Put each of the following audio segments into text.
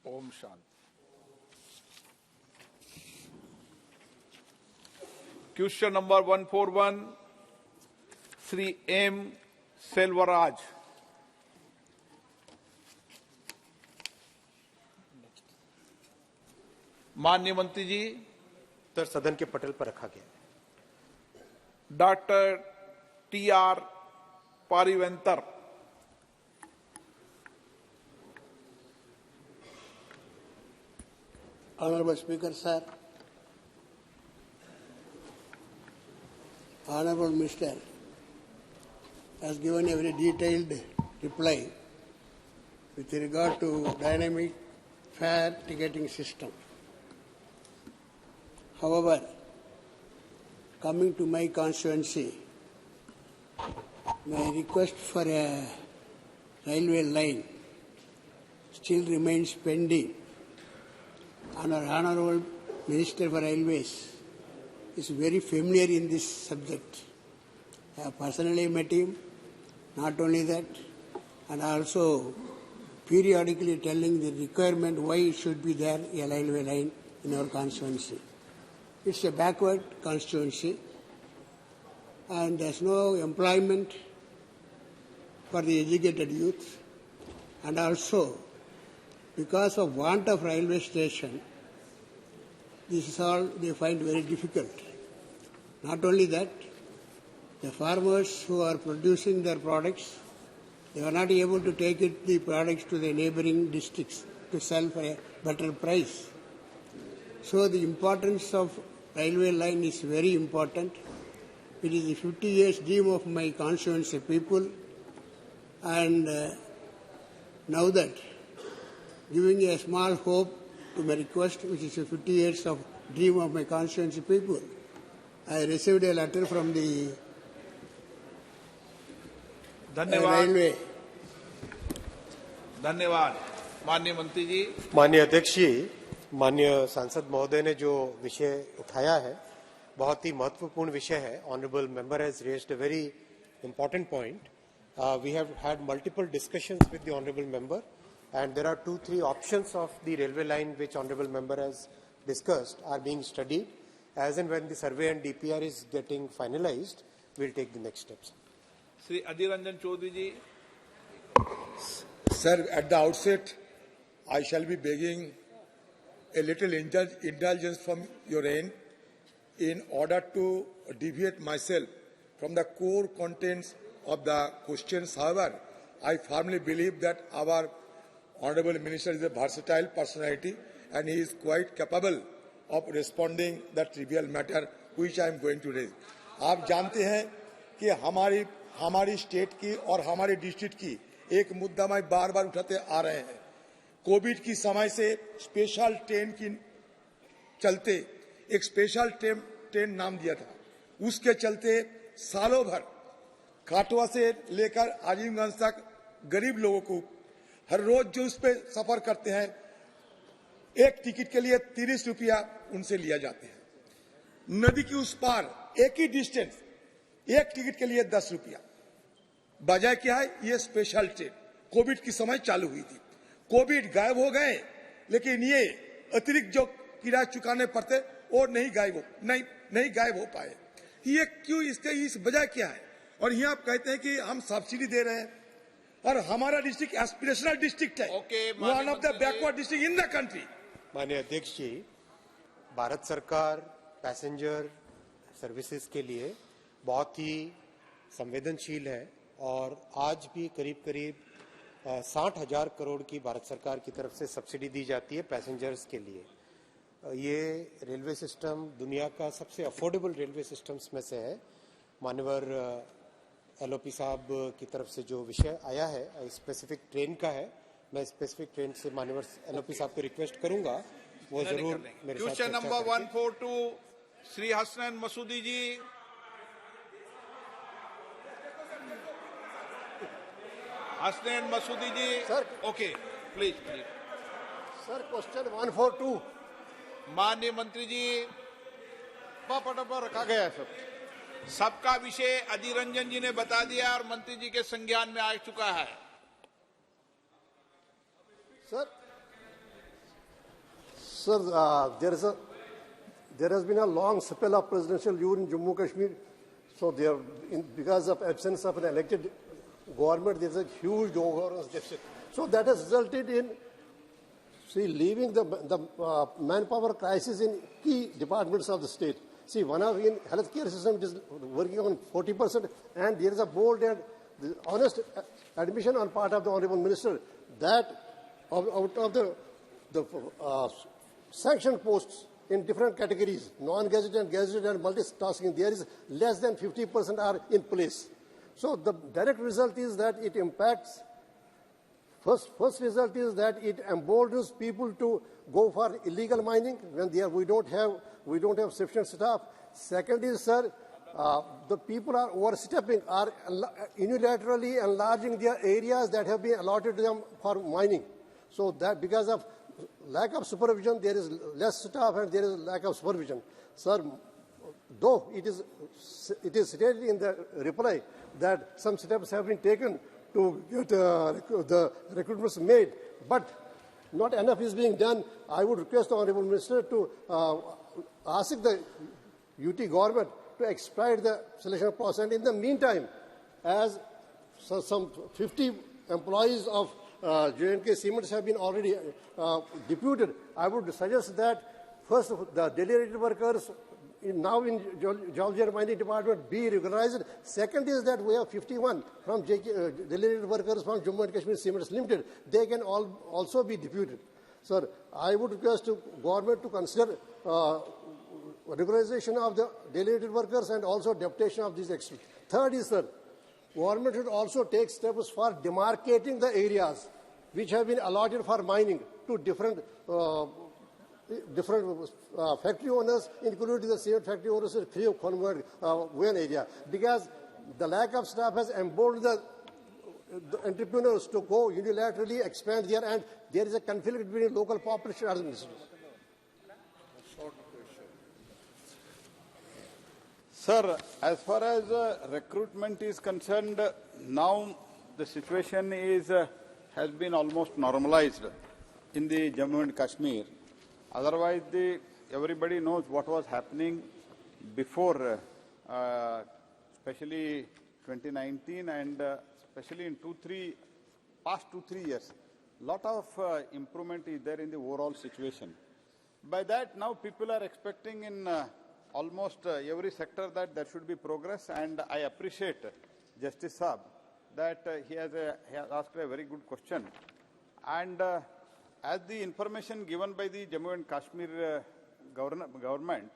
ओम शांति। Question number 141, Shri M Selvaraj. माननीय मंत्री जी, उत्तर सदन के पटल पर रखा गया। Doctor T R. Paarivendhar. Honorable Speaker, sir, Honorable Minister has given a very detailed reply with regard to dynamic fare ticketing system. However, coming to my constituency, my request for a railway line still remains pending. And our Honorable Minister for Railways is very familiar in this subject. I have personally met him, not only that, and also periodically telling the requirement why it should be there, a railway line in our constituency. It's a backward constituency, and there's no employment for the educated youth, and also because of want of railway station, this is all they find very difficult. Not only that, the farmers who are producing their products, they are not able to take the products to the neighboring districts to sell for a better price. So the importance of railway line is very important. It is the 50 years dream of my constituency people, and now that giving a small hope to my request, which is a 50 years of dream of my constituency people, I received a letter from the railway. धन्यवाद। माननीय मंत्री जी। माननीय अध्यक्ष जी, माननीय सांसद महोदय ने जो विषय उठाया है बहुत ही महत्वपूर्ण विषय है। Honourable member has raised a very important point. We have had multiple discussions with the honorable member, and there are 2-3 options of the railway line which honorable member has discussed are being studied. As and when the survey and DPR is getting finalized, we'll take the next steps. Shri Adhir Ranjan Chowdhury ji. Sir, at the outset, I shall be begging a little indulgence from your end in order to deviate myself from the core contents of the questions. However, I firmly believe that our Honorable Minister is a versatile personality and he is quite capable of responding the trivial matter which I am going to raise. आप जानते हैं कि हमारी state की और हमारे district की एक मुद्दा मैं बार बार उठाते आ रहे हैं। कोविड की समय से स्पेशल ट्रेन की चलते एक स्पेशल ट्रेन नाम दिया था, उसके चलते सालों भर काटवा से लेकर आजीमगंज तक गरीब लोगों को हर रोज जो उस पे सफर करते हैं एक टिकट के लिए 30 रुपया उनसे लिया जाते हैं। नदी की उस पार एक ही डिस्टेंस एक टिकट के लिए 10 रुपया। वजह क्या है? ये स्पेशल ट्रेन कोविड की समय चालू हुई थी। कोविड गायब हो गए, लेकिन ये अतिरिक्त जो किराया चुकाने पड़ते और नहीं गायब हो पाए। ये क्यों? इसके इस वजह क्या है? और यहाँ आप कहते हैं कि हम सब्सिडी दे रहे हैं और हमारा डिस्ट्रिक्ट एस्पिरेशनल डिस्ट्रिक्ट है, one of the backward district in the country. माननीय अध्यक्ष जी, भारत सरकार पैसेंजर सर्विसेज के लिए बहुत ही संवेदनशील है और आज भी करीब 60,000 करोड़ की भारत सरकार की तरफ से सब्सिडी दी जाती है पैसेंजर्स के लिए। ये रेलवे सिस्टम दुनिया का सबसे अफोर्डेबल रेलवे सिस्टम्स में से है। माननीय एलओपी साहब की तरफ से जो विषय आया है स्पेसिफिक ट्रेन का है, मैं स्पेसिफिक ट्रेन से माननीय एलओपी साहब को रिक्वेस्ट करूंगा वो जरूर मेरे साथ। Question number 142, Shri Hasnain Masoodi ji. Hasnain Masoodi ji sir, okay, please. Sir, question 142 माननीय मंत्री जी, पटल पर रखा गया है सर। सबका विषय अधीर रंजन जी ने बता दिया और मंत्री जी के संज्ञान में आ चुका है। Sir Sir, there has been a long spell of presidential rule in Jammu Kashmir. So because of absence of an elected government, there is a huge governance deficit. So that has resulted in leaving the manpower crisis in key departments of the state. See, one of in healthcare system it is working on 40%, and there is a bold and honest admission on part of the Honourable Minister that out of the sanctioned posts in different categories, non-gazetted and gazetted and multitasking, there is less than 50% are in place. So the direct result is that it impacts. First result is that it emboldens people to go for illegal mining when we don't have sufficient staff. Second is, sir, the people are overstepping, are unilaterally enlarging their areas that have been allotted to them for mining. So that because of lack of supervision, there is less staff and there is lack of supervision. Sir, though it is stated in the reply that some steps have been taken to get the recruitments made, but not enough is being done. I would request the Honourable Minister to ask the UT government to expedite the selection process. And in the meantime, as some 50 employees of J&K Cements have been already deputed, I would suggest that first the delegated workers now in Geology Mining Department be regularized. Second is that we have 51 from delegated workers from Jammu and Kashmir Cements Limited. They can also be deputed. Sir, I would request the government to consider regularization of the delegated workers and also deputation of these extras. Third is, sir, government should also take steps for demarcating the areas which have been allotted for mining to different factory owners, including the cement factory owners in free of convert Wayan area, because the lack of staff has emboldened the entrepreneurs to go unilaterally expand there, and there is a conflict between local population and administration. Sir, as far as recruitment is concerned, now the situation has been almost normalized in the Jammu and Kashmir. Otherwise, everybody knows what was happening before, especially 2019 and especially in past 2-3 years. Lot of improvement is there in the overall situation. By that, now people are expecting in almost every sector that there should be progress, and I appreciate Justice Saab that he has asked a very good question. And as the information given by the Jammu and Kashmir government,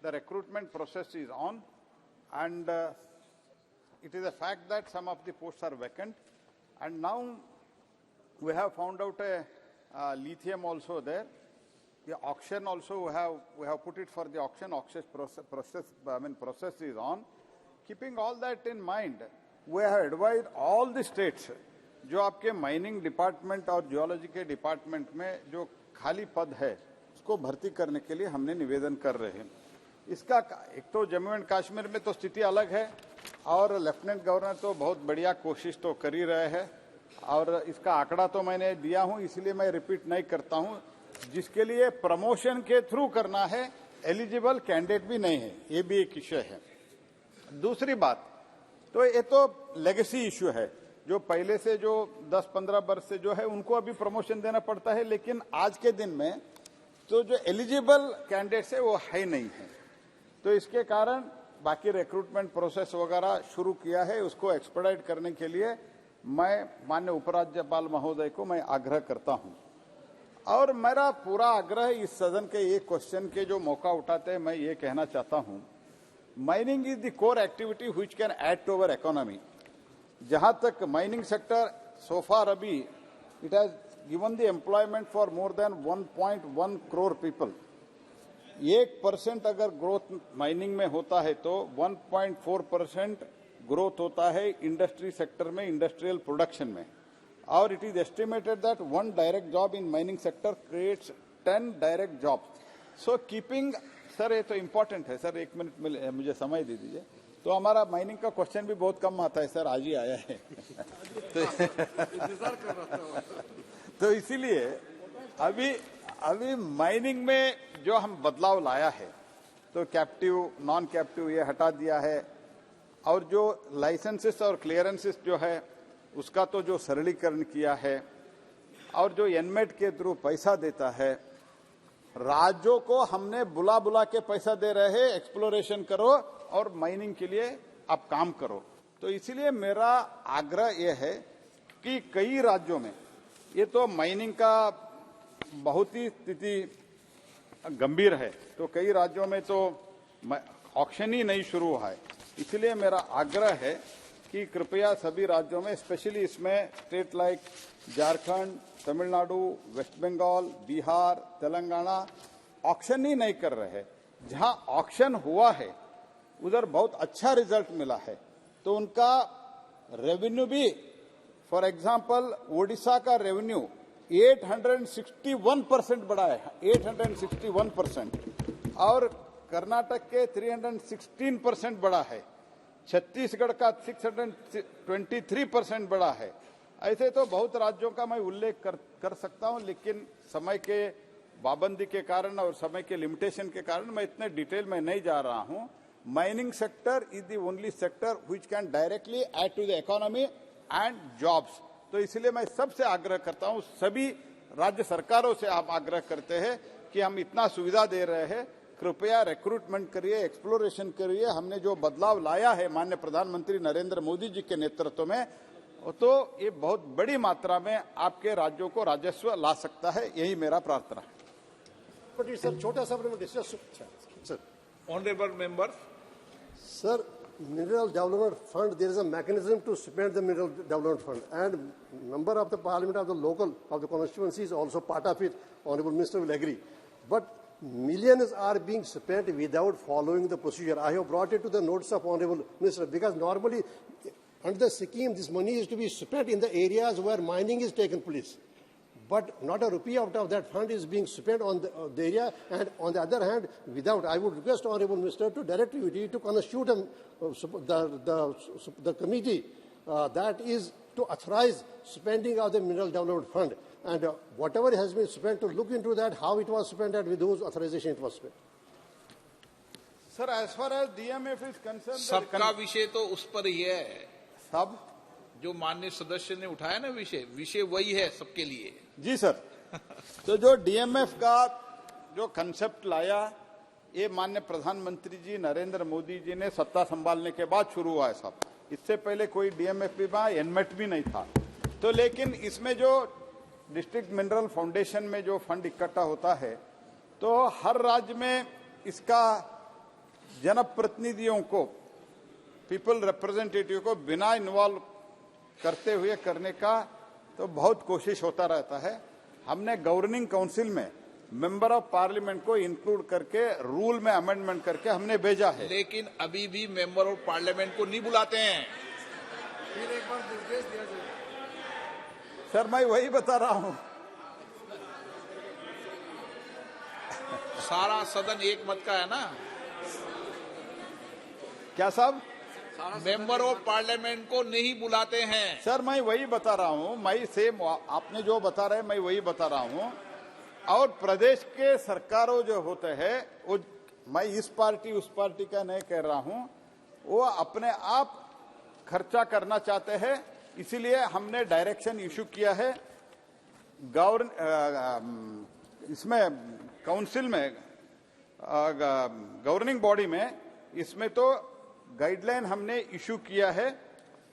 the recruitment process is on, and it is a fact that some of the posts are vacant. And now we have found out a lithium also there. The auction also we have put it for the auction. Auction process is on. Keeping all that in mind, we have advised all the states जो आपके mining department और geology के department में जो खाली पद है उसको भर्ती करने के लिए हमने निवेदन कर रहे हैं। इसका एक तो जम्मू एंड कश्मीर में तो स्थिति अलग है और लेफ्टिनेंट गवर्नर तो बहुत बढ़िया कोशिश तो कर ही रहे हैं, और इसका आंकड़ा तो मैंने दिया हूं, इसलिए मैं रिपीट नहीं करता हूं। जिसके लिए प्रमोशन के थ्रू करना है, एलिजिबल कैंडिडेट भी नहीं है, ये भी एक इश्यू है। दूसरी बात तो ये तो लेगेसी इश्यू है, जो पहले से जो 10-15 वर्ष से जो है उनको अभी प्रमोशन देना पड़ता है, लेकिन आज के दिन में तो जो एलिजिबल कैंडिडेट्स है वो है नहीं है। तो इसके कारण बाकी रिक्रूटमेंट प्रोसेस वगैरह शुरू किया है, उसको एक्सपेडाइट करने के लिए मैं माननीय उपराज्यपाल महोदय को मैं आग्रह करता हूं। और मेरा पूरा आग्रह इस सदन के एक क्वेश्चन के जो मौका उठाते हैं, मैं ये कहना चाहता हूं, mining is the core activity which can add to our economy. जहां तक माइनिंग सेक्टर सो फार अभी it has given the employment for more than 1.1 crore people. 1% अगर ग्रोथ माइनिंग में होता है तो 1.4% ग्रोथ होता है इंडस्ट्री सेक्टर में, इंडस्ट्रियल प्रोडक्शन में। और it is estimated that 1 direct job in mining sector creates 10 direct jobs. So keeping, sir ये तो इम्पोर्टेंट है सर, 1 मिनट मुझे समय दे दीजिए। तो हमारा माइनिंग का क्वेश्चन भी बहुत कम आता है सर, आज ही आया है। तो इसीलिए अभी माइनिंग में जो हम बदलाव लाया है, तो कैप्टिव नॉन कैप्टिव ये हटा दिया है, और जो लाइसेंसेस और क्लियरेंसेस जो है उसका तो जो सरलीकरण किया है, और जो एनमेट के थ्रू पैसा देता है, राज्यों को हमने बुला बुला के पैसा दे रहे हैं, एक्सप्लोरेशन करो और माइनिंग के लिए आप काम करो। तो इसीलिए मेरा आग्रह यह है कि कई राज्यों में ये तो माइनिंग का बहुत ही स्थिति गंभीर है, तो कई राज्यों में तो ऑक्शन ही नहीं शुरू हुआ है। इसलिए मेरा आग्रह है कि कृपया सभी राज्यों में, स्पेशली इसमें state like Jharkhand, Tamil Nadu, West Bengal, Bihar, Telangana auction ही नहीं कर रहे। जहां ऑक्शन हुआ है उधर बहुत अच्छा रिजल्ट मिला है, तो उनका रेवेन्यू भी, फॉर एग्जांपल ओडिशा का रेवेन्यू 861% बढ़ा है, 861%, और कर्नाटक के 316% बढ़ा है, छत्तीसगढ़ का 623% बढ़ा है। ऐसे तो बहुत राज्यों का मैं उल्लेख कर सकता हूं, लेकिन समय के पाबंदी के कारण और समय के लिमिटेशन के कारण मैं इतने डिटेल में नहीं जा रहा हूं। Mining sector is the only sector which can directly add to the economy and jobs. तो इसलिए मैं सबसे आग्रह करता हूं, सभी राज्य सरकारों से आप आग्रह करते हैं कि हम इतना सुविधा दे रहे हैं, कृपया रिक्रूटमेंट करिए, एक्सप्लोरेशन करिए। हमने जो बदलाव लाया है माननीय प्रधानमंत्री नरेंद्र मोदी जी के नेतृत्व में, तो ये बहुत बड़ी मात्रा में आपके राज्यों को राजस्व ला सकता है, यही मेरा प्रार्थना है। सर छोटा सा sir Honorable member. Sir, Mineral Development Fund, there is a mechanism to spend the Mineral Development Fund, and member of the Parliament of the local, of the constituency is also part of it. Honorable Minister will agree. But millions are being spent without following the procedure. I have brought it to the notice of Honorable Minister, because normally under the scheme, this money is to be spent in the areas where mining is taking place. But not a rupee out of that fund is being spent on the area, and on the other hand, without. I would request Honorable Minister to direct UT to constitute the committee that is to authorize spending of the Mineral Development Fund, and whatever has been spent, to look into that, how it was spent and with whose authorization it was spent. Sir, as far as DMF is concerned, सबका विषय तो उस पर ही है, सब जो माननीय सदस्य ने उठाया ना विषय वही है सबके लिए। जी सर। तो जो डीएमएफ का जो कंसेप्ट लाया, ये माननीय प्रधानमंत्री जी नरेंद्र मोदी जी ने सत्ता संभालने के बाद शुरू हुआ है साहब। इससे पहले कोई डीएमएफ भी था, एनमेट भी नहीं था। तो लेकिन इसमें जो डिस्ट्रिक्ट मिनरल फाउंडेशन में जो फंड इकट्ठा होता है, तो हर राज्य में इसका जनप्रतिनिधियों को, पीपल रिप्रेजेंटेटिव को बिना इन्वॉल्व करते हुए करने का तो बहुत कोशिश होता रहता है। हमने गवर्निंग काउंसिल में मेंबर ऑफ पार्लियामेंट को इंक्लूड करके रूल में अमेंडमेंट करके हमने भेजा है, लेकिन अभी भी मेंबर ऑफ पार्लियामेंट को नहीं बुलाते हैं। फिर एक बार निर्देश दिया जाए। सर मैं वही बता रहा हूं। सारा सदन एक मत का है ना। क्या साहब? मेंबर ऑफ पार्लियामेंट को नहीं बुलाते हैं। सर मैं वही बता रहा हूं, मैं सेम आपने जो बता रहे हैं मैं वही बता रहा हूं। और प्रदेश के सरकारों जो होते हैं, वो मैं इस पार्टी उस पार्टी का नहीं कह रहा हूं, वो अपने आप खर्चा करना चाहते हैं। इसीलिए हमने डायरेक्शन इशू किया है इसमें काउंसिल में, गवर्निंग बॉडी में, इसमें तो गाइडलाइन हमने इशू किया है।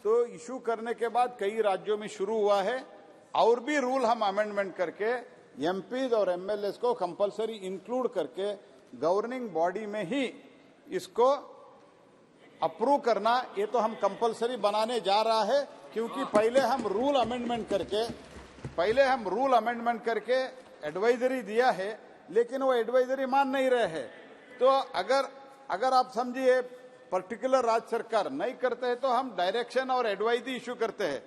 तो इशू करने के बाद कई राज्यों में शुरू हुआ है, और भी रूल हम अमेंडमेंट करके एमपीज और एमएलएस को कंपलसरी इंक्लूड करके गवर्निंग बॉडी में ही इसको अप्रूव करना, ये तो हम कंपलसरी बनाने जा रहा है। क्योंकि पहले हम रूल अमेंडमेंट करके एडवाइजरी दिया है, लेकिन वो एडवाइजरी मान नहीं रहे हैं। तो अगर आप समझिए पर्टिकुलर राज्य सरकार नहीं करते हैं, तो हम डायरेक्शन और एडवाइजरी इशू करते हैं।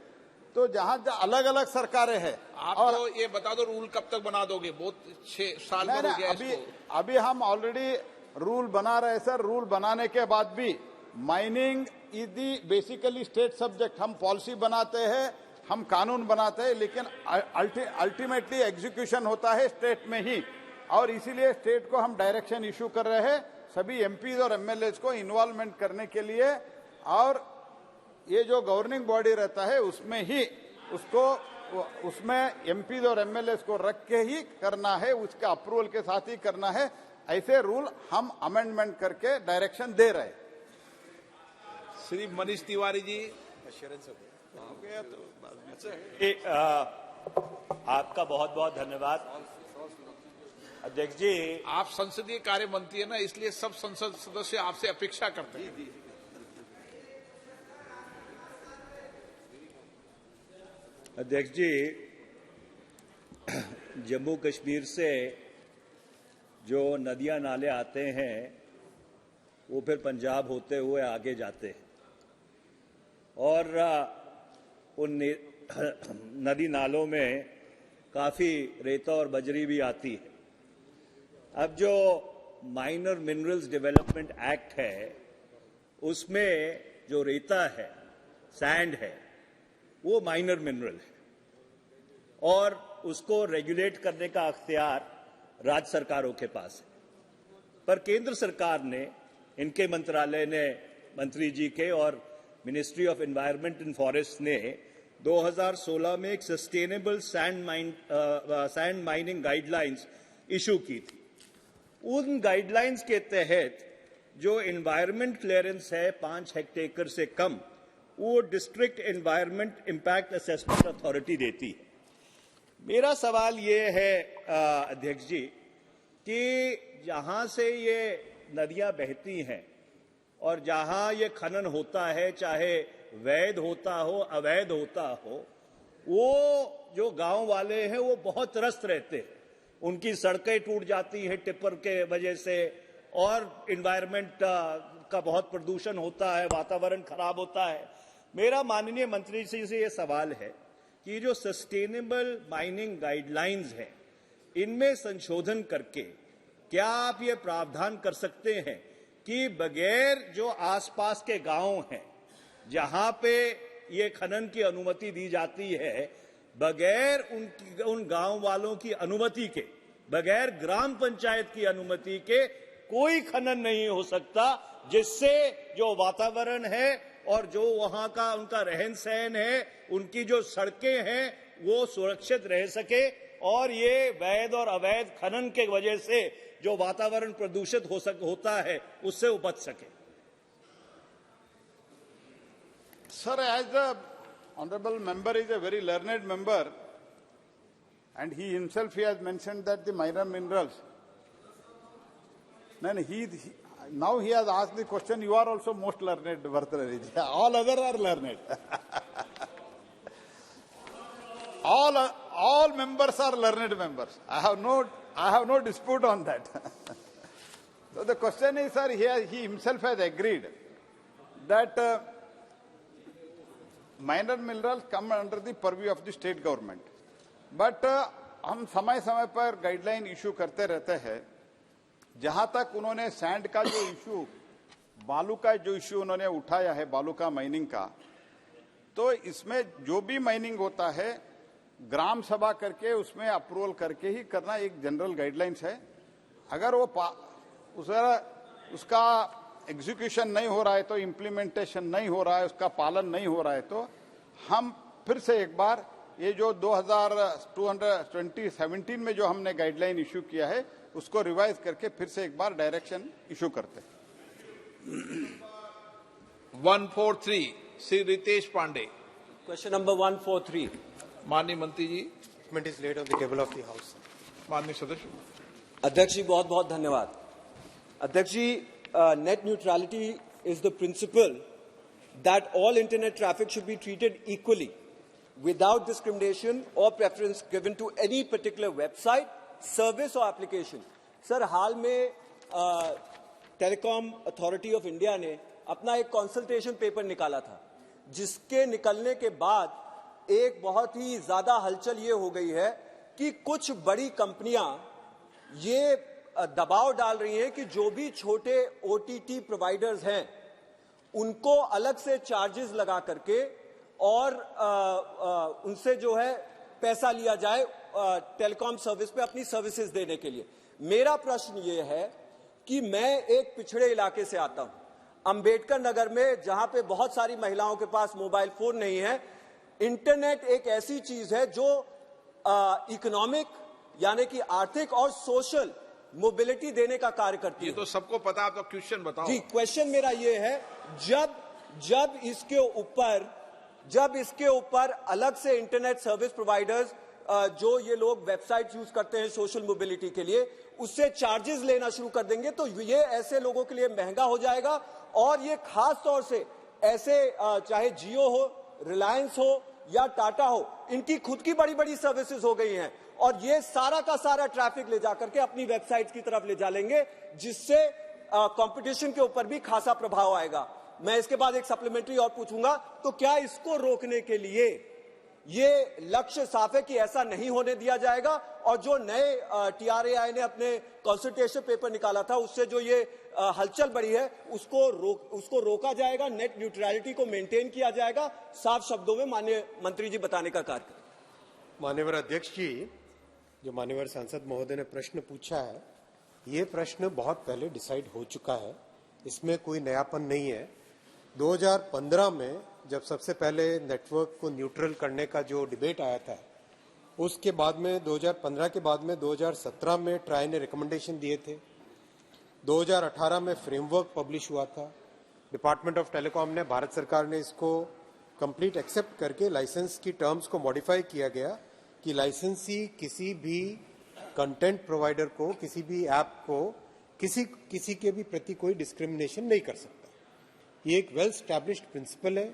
तो जहां अलग अलग सरकारें हैं। आप और तो ये बता दो रूल कब तक बना दोगे? बहुत 6 साल हो गया इसको। अभी हम ऑलरेडी रूल बना रहे हैं सर। रूल बनाने के बाद भी mining is the basically state subject. हम पॉलिसी बनाते हैं, हम कानून बनाते हैं, लेकिन अल्टीमेटली एग्जीक्यूशन होता है स्टेट में ही, और इसीलिए स्टेट को हम डायरेक्शन इशू कर रहे हैं सभी एमपीज और एमएलए को इन्वॉल्वमेंट करने के लिए, और ये जो गवर्निंग बॉडी रहता है उसमें ही उसमें एमपीज और एमएलए को रख के ही करना है, उसके अप्रूवल के साथ ही करना है। ऐसे रूल हम अमेंडमेंट करके डायरेक्शन दे रहे हैं। श्री मनीष तिवारी जी, आपका बहुत बहुत धन्यवाद अध्यक्ष जी। आप संसदीय कार्य मंत्री है ना, इसलिए सब संसद सदस्य आपसे अपेक्षा करते हैं। अध्यक्ष जी, जम्मू कश्मीर से जो नदियां नाले आते हैं वो फिर पंजाब होते हुए आगे जाते हैं, और उन नदी नालों में काफ़ी रेता और बजरी भी आती है। अब जो माइनर मिनरल्स डेवलपमेंट एक्ट है उसमें जो रेता है, सैंड है, वो माइनर मिनरल है और उसको रेगुलेट करने का अख्तियार राज्य सरकारों के पास है। पर केंद्र सरकार ने, इनके मंत्रालय ने, मंत्री जी के और ministry of environment and forest ने 2016 में एक sustainable sand mining guidelines issue की थी। उन गाइडलाइंस के तहत जो एनवायरनमेंट क्लियरेंस है 5 हेक्टेयर से कम, वो district environment impact assessment authority देती है। मेरा सवाल ये है अध्यक्ष जी कि जहां से ये नदियां बहती हैं और जहां ये खनन होता है, चाहे वैध होता हो अवैध होता हो, वो जो गांव वाले हैं वो बहुत त्रस्त रहते हैं। उनकी सड़कें टूट जाती हैं टिप्पर के वजह से, और एनवायरनमेंट का बहुत प्रदूषण होता है, वातावरण खराब होता है। मेरा माननीय मंत्री जी से ये सवाल है कि जो सस्टेनेबल माइनिंग गाइडलाइंस हैं, इनमें संशोधन करके क्या आप ये प्रावधान कर सकते हैं कि बगैर जो आसपास के गांव हैं जहां पे ये खनन की अनुमति दी जाती है, बगैर उन गांव वालों की अनुमति के, बगैर ग्राम पंचायत की अनुमति के कोई खनन नहीं हो सकता, जिससे जो वातावरण है और जो वहां का उनका रहन सहन है, उनकी जो सड़कें हैं, वो सुरक्षित रह सके और ये वैध और अवैध खनन के वजह से जो वातावरण प्रदूषित होता है उससे वो बच सके। Sir, as the honorable member is a very learned member, and he himself has mentioned that the minor minerals. Then now he has asked the question. You are also most learned, Bhartarari. All others are learned. all members are learned members. I have no dispute on that. So the question is, sir, he himself has agreed that minor minerals come under the purview of the state government. But हम समय समय पर guideline issue करते रहते हैं। जहां तक उन्होंने सैंड का जो इशू, बालू का जो इशू उन्होंने उठाया है, बालू का माइनिंग का, तो इसमें जो भी माइनिंग होता है ग्राम सभा करके उसमें अप्रूवल करके ही करना एक जनरल गाइडलाइंस है। अगर वो उसका एग्जीक्यूशन नहीं हो रहा है, तो इम्प्लीमेंटेशन नहीं हो रहा है, उसका पालन नहीं हो रहा है, तो हम फिर से एक बार ये जो 2017 में जो हमने गाइडलाइन इशू किया है उसको रिवाइज करके फिर से एक बार डायरेक्शन इशू करते हैं। 143 श्री रितेश पांडे। Question number 143। माननीय मंत्री जी। Document is laid on the table of the House. माननीय सदस्य। अध्यक्ष जी बहुत बहुत धन्यवाद। अध्यक्ष जी, net neutrality is the principle that all internet traffic should be treated equally without discrimination or preference given to any particular website, service or application. Sir, हाल में telecom authority of India ने अपना एक कंसल्टेशन पेपर निकाला था, जिसके निकलने के बाद एक बहुत ही ज्यादा हलचल ये हो गई है कि कुछ बड़ी कंपनियां ये दबाव डाल रही हैं कि जो भी छोटे OTT प्रोवाइडर्स हैं उनको अलग से चार्जेस लगा करके और उनसे जो है पैसा लिया जाए टेलीकॉम सर्विस पे अपनी सर्विसेज देने के लिए। मेरा प्रश्न ये है कि मैं एक पिछड़े इलाके से आता हूं, अंबेडकर नगर में, जहां पे बहुत सारी महिलाओं के पास मोबाइल फोन नहीं है। इंटरनेट एक ऐसी चीज है जो इकोनॉमिक यानी कि आर्थिक और सोशल मोबिलिटी देने का कार्य करती है। ये तो सबको पता, आप तो क्वेश्चन बताओ। जी, क्वेश्चन मेरा ये है, जब इसके ऊपर अलग से इंटरनेट सर्विस प्रोवाइडर्स जो ये लोग वेबसाइट यूज करते हैं सोशल मोबिलिटी के लिए, उससे चार्जेस लेना शुरू कर देंगे तो ये ऐसे लोगों के लिए महंगा हो जाएगा। और ये खास तौर से ऐसे चाहे जियो हो, रिलायंस हो या टाटा हो, इनकी खुद की बड़ी बड़ी सर्विसेज हो गई हैं और ये सारा का सारा ट्रैफिक ले जाकर के अपनी वेबसाइट की तरफ ले जा लेंगे, जिससे कंपटीशन के ऊपर भी खासा प्रभाव आएगा। मैं इसके बाद एक सप्लीमेंट्री और पूछूंगा, तो क्या इसको रोकने के लिए ये लक्ष्य साफ है कि ऐसा नहीं होने दिया जाएगा और जो नए TRAI ने अपने कंसल्टेशन पेपर निकाला था उससे जो ये हलचल बढ़ी है उसको रोका जाएगा, नेट न्यूट्रलिटी को मेंटेन किया जाएगा? साफ शब्दों में माननीय मंत्री जी बताने का कार्य करें। माननीय अध्यक्ष जी, जो माननीय सांसद महोदय ने प्रश्न पूछा है, ये प्रश्न बहुत पहले डिसाइड हो चुका है, इसमें कोई नयापन नहीं है। 2015 में जब सबसे पहले नेटवर्क को न्यूट्रल करने का जो डिबेट आया था, उसके बाद में 2015 के बाद में 2017 में ट्राई ने रिकमेंडेशन दिए थे। 2018 में फ्रेमवर्क पब्लिश हुआ था। डिपार्टमेंट ऑफ टेलीकॉम ने, भारत सरकार ने इसको कंप्लीट एक्सेप्ट करके लाइसेंस की टर्म्स को मॉडिफाई किया गया कि लाइसेंसी किसी भी कंटेंट प्रोवाइडर को, किसी भी ऐप को, किसी के भी प्रति कोई डिस्क्रिमिनेशन नहीं कर सकता। ये एक वेल स्टैब्लिश्ड प्रिंसिपल है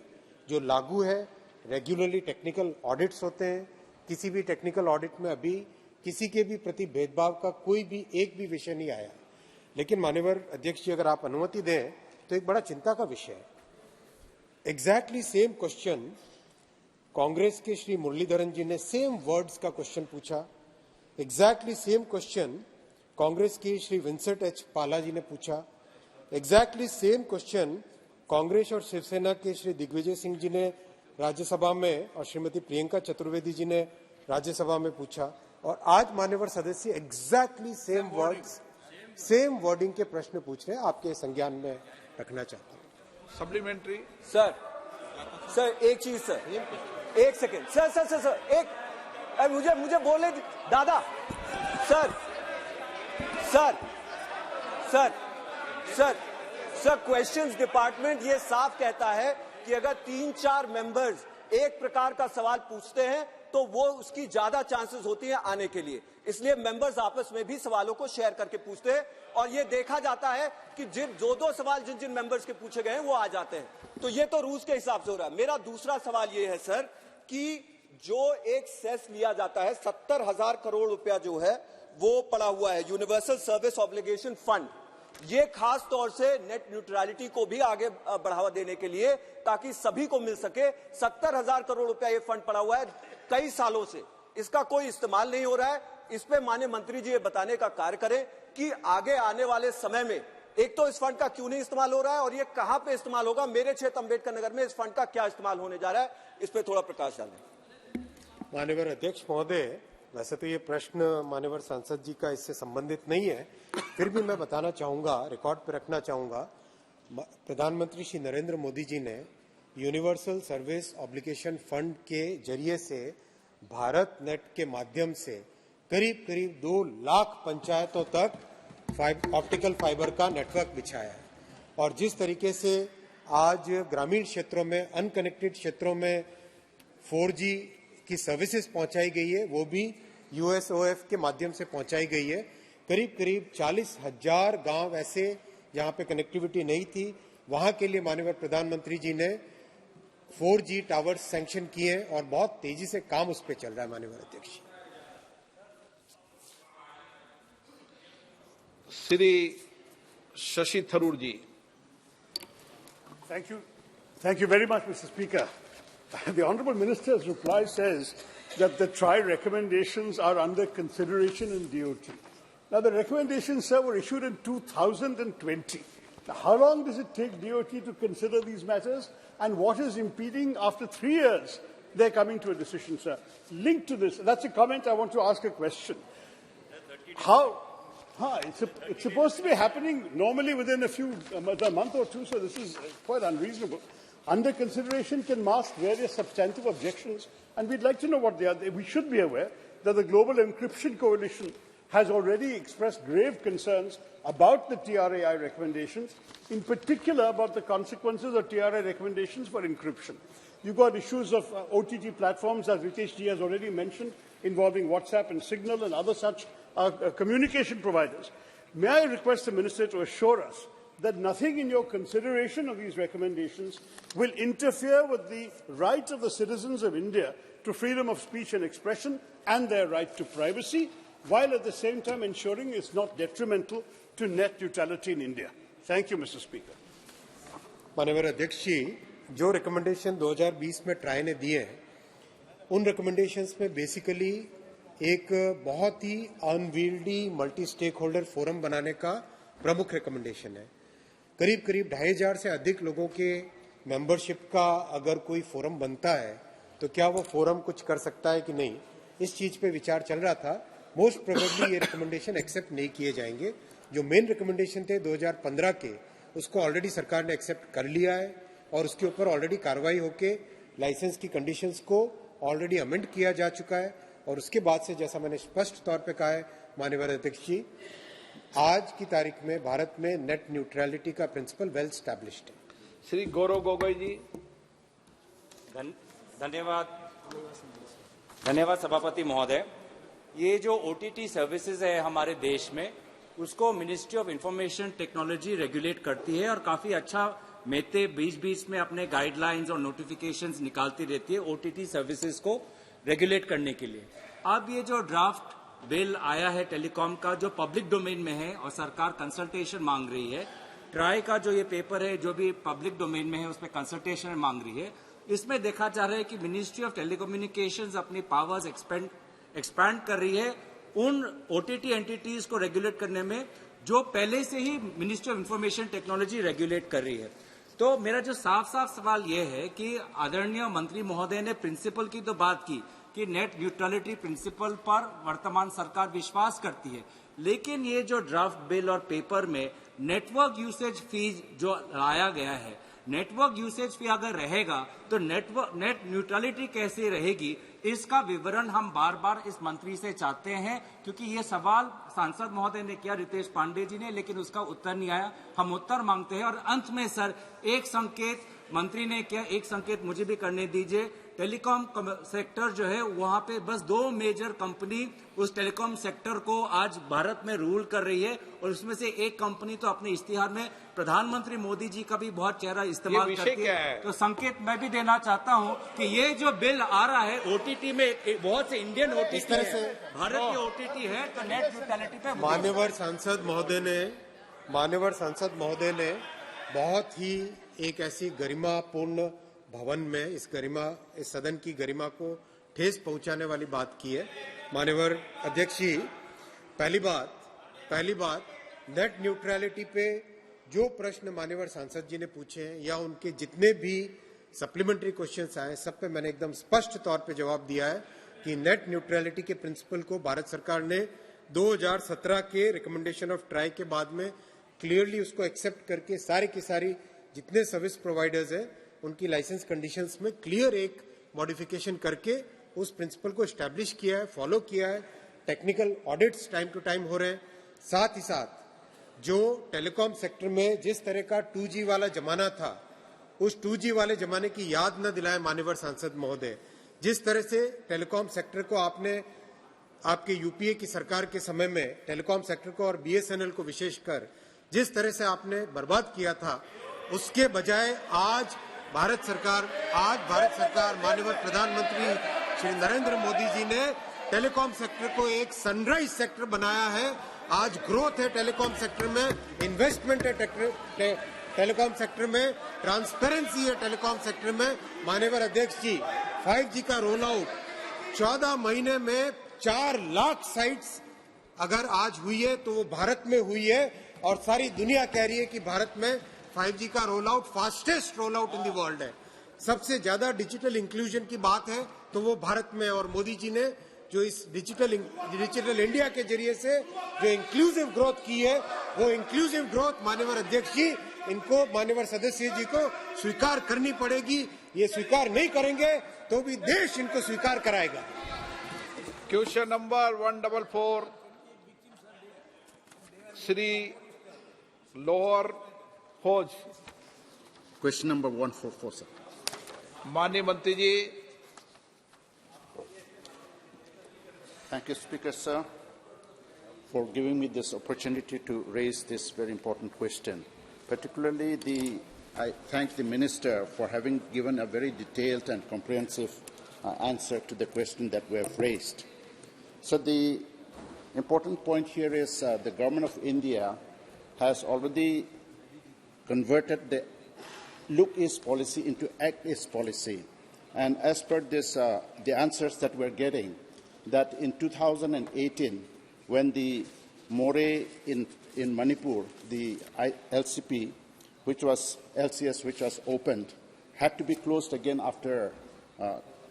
जो लागू है। रेगुलरली टेक्निकल ऑडिट्स होते हैं, किसी भी टेक्निकल ऑडिट में अभी किसी के भी प्रति भेदभाव का कोई भी एक भी विषय नहीं आया। लेकिन माननीय अध्यक्ष जी, अगर आप अनुमति दें तो एक बड़ा चिंता का विषय है। एग्जैक्टली सेम क्वेश्चन कांग्रेस के श्री मुरलीधरन जी ने सेम वर्ड्स का क्वेश्चन पूछा। एग्जैक्टली सेम क्वेश्चन कांग्रेस की श्री विंसेंट एच पाला जी ने पूछा। एग्जैक्टली सेम क्वेश्चन कांग्रेस और शिवसेना के श्री दिग्विजय सिंह जी ने राज्यसभा में और श्रीमती प्रियंका चतुर्वेदी जी ने राज्यसभा में पूछा। और आज मान्यवर सदस्य exactly same words, same wording के प्रश्न पूछ रहे हैं। आपके संज्ञान में रखना चाहता हूं। सप्लीमेंट्री। सर एक चीज सर, एक सेकेंड सर, एक मुझे बोले दादा। सर क्वेश्चंस डिपार्टमेंट ये साफ कहता है कि अगर 3-4 मेंबर्स एक प्रकार का सवाल पूछते हैं तो वो उसकी ज्यादा चांसेस होती है आने के लिए, इसलिए मेंबर्स आपस में भी सवालों को शेयर करके पूछते हैं और ये देखा जाता है कि दो सवाल जिन मेंबर्स के पूछे गए हैं वो आ जाते हैं। तो ये तो रूल्स के हिसाब से हो रहा है। मेरा दूसरा सवाल ये है सर कि जो एक सेस लिया जाता है 70,000 करोड़ रुपया जो है वो पड़ा हुआ है यूनिवर्सल सर्विस ऑब्लिगेशन फंड, ये खास तौर से नेट न्यूट्रलिटी को भी आगे बढ़ावा देने के लिए ताकि सभी को मिल सके। 70,000 करोड़ रुपया ये फंड पड़ा हुआ है कई सालों से, इसका कोई इस्तेमाल नहीं हो रहा है। इस पे माननीय मंत्री जी ये बताने का कार्य करें कि आगे आने वाले समय में एक तो इस फंड का क्यों नहीं इस्तेमाल हो रहा है और ये कहां पे इस्तेमाल होगा। मेरे क्षेत्र अंबेडकर नगर में इस फंड का क्या इस्तेमाल होने जा रहा है, इस पे थोड़ा प्रकाश डालें। माननीय अध्यक्ष महोदय, वैसे तो ये प्रश्न माननीय सांसद जी का इससे संबंधित नहीं है, फिर भी मैं बताना चाहूंगा, रिकॉर्ड पर रखना चाहूंगा। प्रधानमंत्री श्री नरेंद्र मोदी जी ने यूनिवर्सल सर्विस ऑब्लिगेशन फंड के जरिए से भारत नेट के माध्यम से करीब 2 लाख पंचायतों तक ऑप्टिकल फाइबर का नेटवर्क बिछाया है। और जिस तरीके से आज ग्रामीण क्षेत्रों में, अनकनेक्टेड क्षेत्रों में 4G की सर्विसेज पहुंचाई गई है, वो भी USOF के माध्यम से पहुंचाई गई है। करीब 40,000 गांव ऐसे जहां पे कनेक्टिविटी नहीं थी, वहां के लिए माननीय प्रधानमंत्री जी ने 4G टावर्स सैंक्शन किए हैं और बहुत तेजी से काम उस पर चल रहा है। माननीय अध्यक्ष श्री शशि थरूर जी। Thank you very much, Mr. Speaker. The Honourable Minister's reply says that the TRAI recommendations are under consideration in DOT. Now, the recommendations, sir, were issued in 2020. How long does it take DOT to consider these matters? And what is impeding after 3 years they're coming to a decision, sir? Linked to this, that's a comment I want to ask a question. How? It's supposed to be happening normally within a month or two, so this is quite unreasonable. Under consideration can mask various substantive objections, and we'd like to know what they are. We should be aware that the Global Encryption Coalition has already expressed grave concerns about the TRAI recommendations, in particular about the consequences of TRAI recommendations for encryption. You've got issues of OTT platforms, as Ritesh Ji has already mentioned, involving WhatsApp and Signal and other such communication providers. May I request the Minister to assure us that nothing in your consideration of these recommendations will interfere with the right of the citizens of India to freedom of speech and expression and their right to privacy, while at the same time ensuring it's not detrimental to net neutrality in India? Thank you, Mr. Speaker. माननीय अध्यक्ष जी, जो recommendation 2020 में try ने दिए हैं, उन recommendations में basically एक बहुत ही अनवील्डी मल्टी स्टेक होल्डर फोरम बनाने का प्रमुख रिकमेंडेशन है। करीब 2500 से अधिक लोगों के मेंबरशिप का अगर कोई फोरम बनता है तो क्या वो फोरम कुछ कर सकता है कि नहीं, इस चीज पे विचार चल रहा था। मोस्ट प्रोबेबली ये रिकमेंडेशन एक्सेप्ट नहीं किए जाएंगे। जो मेन रिकमेंडेशन थे 2015 के, उसको ऑलरेडी सरकार ने एक्सेप्ट कर लिया है और उसके ऊपर ऑलरेडी कार्रवाई होके लाइसेंस की कंडीशंस को ऑलरेडी अमेंड किया जा चुका है। और उसके बाद से जैसा मैंने स्पष्ट तौर पे कहा है माननीय अध्यक्ष जी, आज की तारीख में भारत में नेट न्यूट्रलिटी का प्रिंसिपल वेल स्टैब्लिश्ड है। श्री गौरव गोगोई जी। धन्यवाद सभापति महोदय। ये जो OTT सर्विसेज है हमारे देश में, उसको ministry of information technology regulate करती है और काफी अच्छा मेते बीच में अपने गाइडलाइंस और नोटिफिकेशंस निकालती रहती है OTT सर्विसेज को रेगुलेट करने के लिए। अब ये जो ड्राफ्ट बिल आया है टेलीकॉम का, जो पब्लिक डोमेन में है और सरकार कंसल्टेशन मांग रही है, ट्राई का जो ये पेपर है जो भी पब्लिक डोमेन में है उस पर कंसल्टेशन मांग रही है, इसमें देखा जा रहा है कि मिनिस्ट्री ऑफ टेलीकम्युनिकेशंस अपनी पावर्स एक्सपैंड कर रही है उन OTT एंटिटीज को रेगुलेट करने में जो पहले से ही ministry of information technology regulate कर रही है। तो मेरा जो साफ सवाल यह है कि आदरणीय मंत्री महोदय ने प्रिंसिपल की तो बात की कि नेट न्यूट्रलिटी प्रिंसिपल पर वर्तमान सरकार विश्वास करती है, लेकिन ये जो ड्राफ्ट बिल और पेपर में नेटवर्क यूसेज फीस जो लाया गया है, नेटवर्क यूसेज फी अगर रहेगा तो नेट न्यूट्रलिटी कैसे रहेगी, इसका विवरण हम बार बार इस मंत्री से चाहते हैं, क्योंकि ये सवाल सांसद महोदय ने किया, रितेश पांडे जी ने, लेकिन उसका उत्तर नहीं आया। हम उत्तर मांगते हैं। और अंत में सर, एक संकेत मंत्री ने किया, एक संकेत मुझे भी करने दीजिए। टेलीकॉम सेक्टर जो है वहां पे बस 2 मेजर कंपनी उस टेलीकॉम सेक्टर को आज भारत में रूल कर रही है, और उसमें से एक कंपनी तो अपने इश्तिहार में प्रधानमंत्री मोदी जी का भी बहुत चेहरा इस्तेमाल करती है। तो संकेत मैं भी देना चाहता हूं कि ये जो बिल आ रहा है OTT में, बहुत से इंडियन OTT है, भारत की OTT है, तो नेट न्यूट्रलिटी पे मान्यवर सांसद महोदय ने बहुत ही एक ऐसी गरिमापूर्ण भवन में इस सदन की गरिमा को ठेस पहुंचाने वाली बात की है। माननीय अध्यक्ष जी, पहली बात नेट न्यूट्रलिटी पे जो प्रश्न माननीय सांसद जी ने पूछे हैं या उनके जितने भी सप्लीमेंट्री क्वेश्चंस आए, सब पे मैंने एकदम स्पष्ट तौर पे जवाब दिया है कि नेट न्यूट्रलिटी के प्रिंसिपल को भारत सरकार ने 2017 के रिकमेंडेशन ऑफ ट्राई के बाद में क्लियरली उसको एक्सेप्ट करके सारी की सारी जितने सर्विस प्रोवाइडर्स हैं उनकी लाइसेंस कंडीशंस में क्लियर एक मॉडिफिकेशन करके उस प्रिंसिपल को एस्टैब्लिश किया है, फॉलो किया है। Technical audits time to time हो रहे हैं। साथ ही साथ जो टेलीकॉम सेक्टर में जिस तरह का 2G वाला जमाना था, उस 2G वाले जमाने की याद न दिलाए माननीय सांसद महोदय। जिस तरह से टेलीकॉम सेक्टर को आपके यूपीए की सरकार के समय में टेलीकॉम सेक्टर को और BSNL को विशेषकर जिस तरह से आपने बर्बाद किया था, उसके बजाय आज भारत सरकार माननीय प्रधानमंत्री श्री नरेंद्र मोदी जी ने टेलीकॉम सेक्टर को एक सनराइज सेक्टर बनाया है। आज ग्रोथ है टेलीकॉम सेक्टर में, इन्वेस्टमेंट है टेलीकॉम सेक्टर में, ट्रांसपेरेंसी है टेलीकॉम सेक्टर में। माननीय अध्यक्ष जी, 5G का रोल आउट 14 महीने में 4 लाख साइट्स अगर आज हुई है तो वो भारत में हुई है। और सारी दुनिया कह रही है कि भारत में 5G का roll out fastest roll out in the world है। सबसे ज्यादा डिजिटल इंक्लूजन की बात है तो वो भारत में, और मोदी जी ने जो इस डिजिटल इंडिया के जरिए से जो इंक्लूसिव ग्रोथ की है, वो इंक्लूसिव ग्रोथ माननीय अध्यक्ष जी, इनको माननीय सदस्य जी को स्वीकार करनी पड़ेगी। ये स्वीकार नहीं करेंगे तो भी देश इनको स्वीकार कराएगा। क्वेश्चन नंबर 144 श्री लोअर फौज। Question number 144, sir. माननीय मंत्री जी। Thank you, Speaker, sir, for giving me this opportunity to raise this very important question. Particularly, I thank the Minister for having given a very detailed and comprehensive answer to the question that we have raised. So the important point here is the Government of India has already converted the Look East policy into Act East policy. And as per this, the answers that we're getting, that in 2018, when the Moreh in Manipur, the LCP, LCS, which was opened, had to be closed again after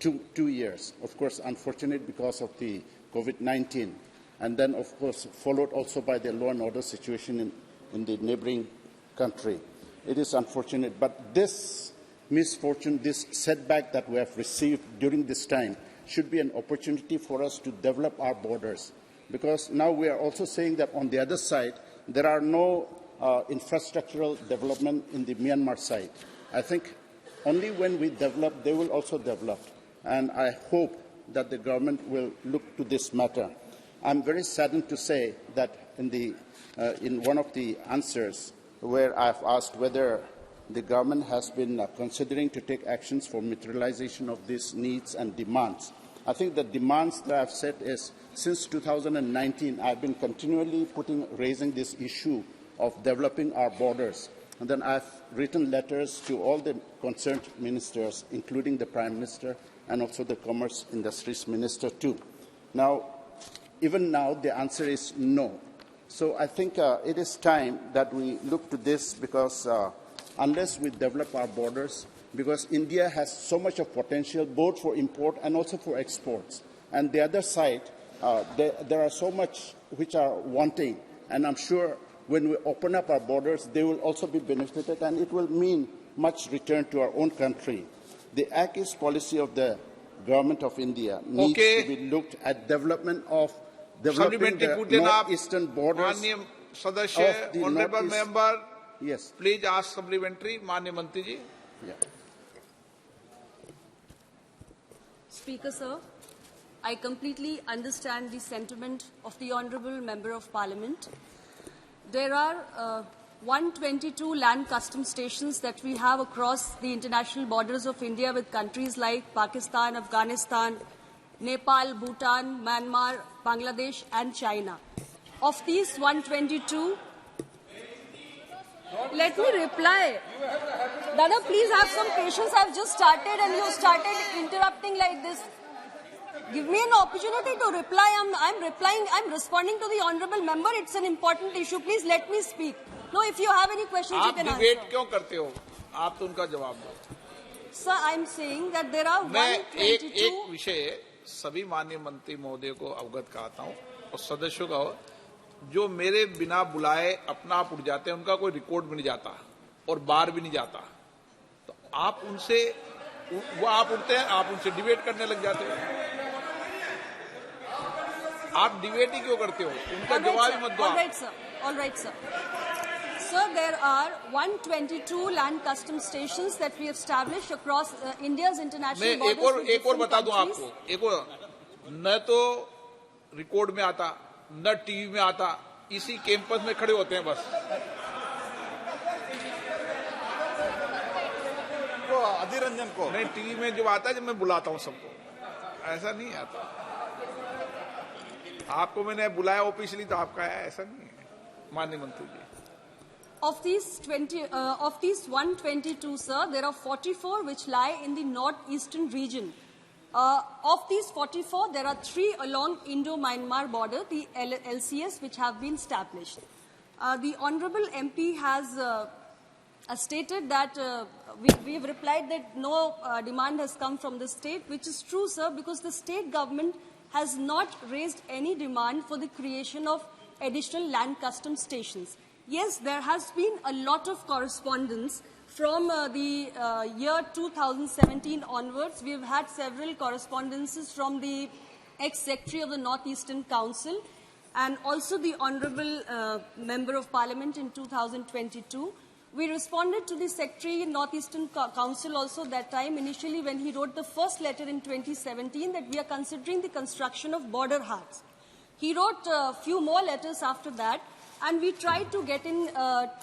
2 years. Of course, unfortunate because of the COVID-19, and then, of course, followed also by the law and order situation in the neighboring country. It is unfortunate, but this misfortune, this setback that we have received during this time should be an opportunity for us to develop our borders, because now we are also saying that on the other side, there are no infrastructural development in the Myanmar side. I think only when we develop, they will also develop, and I hope that the government will look to this matter. I'm very saddened to say that in one of the answers where I've asked whether the government has been considering to take actions for materialization of these needs and demands. I think the demands that I've said is, since 2019, I've been continually raising this issue of developing our borders. And then I've written letters to all the concerned ministers, including the Prime Minister and also the Commerce Industries Minister too. Now, even now, the answer is no. So I think it is time that we look to this, because unless we develop our borders, because India has so much of potential both for import and also for exports. And the other side, there are so much which are wanting, and I'm sure when we open up our borders, they will also be benefited, and it will mean much return to our own country. The Act East policy of the Government of India needs to be looked at development of developing the northeastern borders of the honorable northeast. member, Yes. please ask supplementary. माननीय मंत्री जी। Yeah. Speaker, sir, I completely understand the sentiment of the Honourable Member of Parliament. There are 122 land custom stations that we have across the international borders of India with countries like Pakistan, Afghanistan, Nepal, Bhutan, Myanmar, Bangladesh and China. Of these 122, let me reply. Dada, please have some patience. I've just started and you started interrupting like this. Give me an opportunity to reply. I'm replying. I'm responding to the honourable member. It's an important issue. Please let me speak. No, if you have any questions, you can answer. आप debate क्यों करते हो? आप तो उनका जवाब दो। Sir, I'm saying that there are 122. मैं एक विषय सभी माननीय मंत्री महोदय को अवगत कराता हूँ और सदस्यों का, जो मेरे बिना बुलाए अपना आप उठ जाते हैं, उनका कोई रिकॉर्ड भी नहीं जाता और बाहर भी नहीं जाता, तो आप उनसे वो आप उठते हैं, आप उनसे डिबेट करने लग जाते हैं। आप डिबेट ही क्यों करते हो? उनका जवाब ही मत दो। All right, sir. Sir, there are 122 land custom stations that we have established across India's international borders. मैं एक और बता दूं आपको, एक और, न तो रिकॉर्ड में आता, न टीवी में आता, इसी कैंपस में खड़े होते हैं बस। को अधीर रंजन को नहीं, टीवी में जो आता है जब मैं बुलाता हूं सबको, ऐसा नहीं आता। आपको मैंने बुलाया ऑफिशियली तो आपका है, ऐसा नहीं है माननीय मंत्री जी। Of these 122, sir, there are 44 which lie in the northeastern region. Of these 44, there are 3 along Indo-Myanmar border, the LCS, which have been established. The Honourable MP has stated that we have replied that no demand has come from the state, which is true, sir, because the state government has not raised any demand for the creation of additional land custom stations. Yes, there has been a lot of correspondence from the year 2017 onwards. We have had several correspondences from the ex-secretary of the North Eastern Council and also the Honourable Member of Parliament in 2022. We responded to the Secretary in North Eastern Council also that time, initially when he wrote the first letter in 2017 that we are considering the construction of border huts. He wrote a few more letters after that, and we tried to get in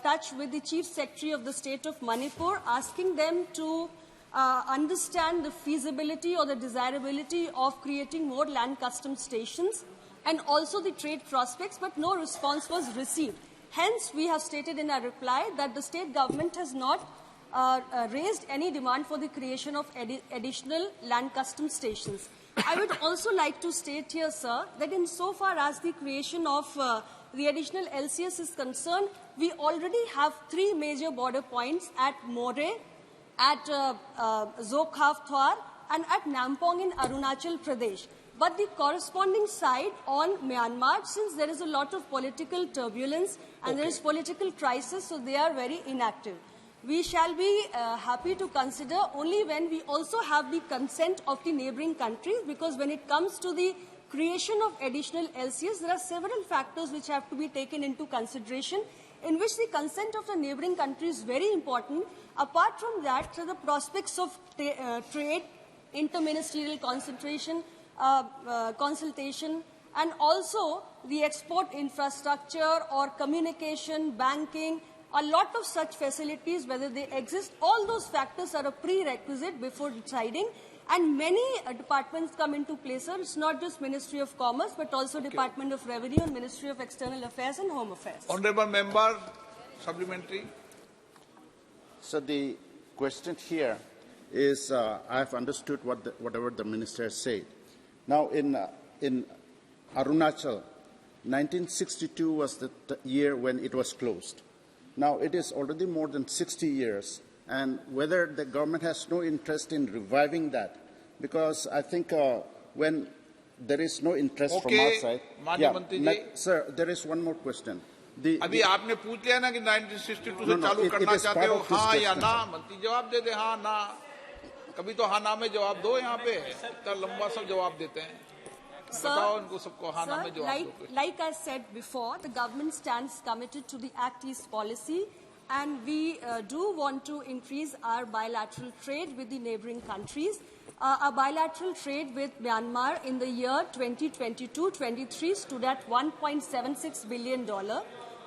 touch with the Chief Secretary of the state of Manipur, asking them to understand the feasibility or the desirability of creating more land custom stations and also the trade prospects, but no response was received. Hence, we have stated in our reply that the state government has not raised any demand for the creation of additional land custom stations. I would also like to state here, sir, that insofar as the creation of the additional LCS is concerned, we already have 3 major border points at More, at Zokhawthwar, and at Nampong in Arunachal Pradesh. But the corresponding side on Myanmar, since there is a lot of political turbulence and there is political crisis, so they are very inactive. We shall be happy to consider only when we also have the consent of the neighboring countries, because when it comes to the creation of additional LCS, there are several factors which have to be taken into consideration, in which the consent of the neighboring country is very important. Apart from that, so the prospects of trade, interministerial consultation, and also the export infrastructure or communication, banking, a lot of such facilities, whether they exist, all those factors are a prerequisite before deciding. And many departments come into place, sir. It's not just Ministry of Commerce, but also Department of Revenue and Ministry of External Affairs and Home Affairs. Honourable Member, supplementary. So the question here is, I have understood whatever the minister said. Now, in Arunachal, 1962 was the year when it was closed. Now, it is already more than 60 years, and whether the government has no interest in reviving that, because I think when there is no interest from our side. Sir, there is one more question. अभी आपने पूछ लिया ना कि 1962 से चालू करना चाहते हो, हाँ या ना? मंत्री जवाब दे दे हाँ ना. कभी तो हाँ ना में जवाब दो. यहाँ पे इतना लंबा सब जवाब देते हैं. बताओ उनको सबको हाँ ना में जवाब दो. Like I said before, the government stands committed to the Act East policy, and we do want to increase our bilateral trade with the neighboring countries. Our bilateral trade with Myanmar in the year 2022-23 stood at $1.76 billion.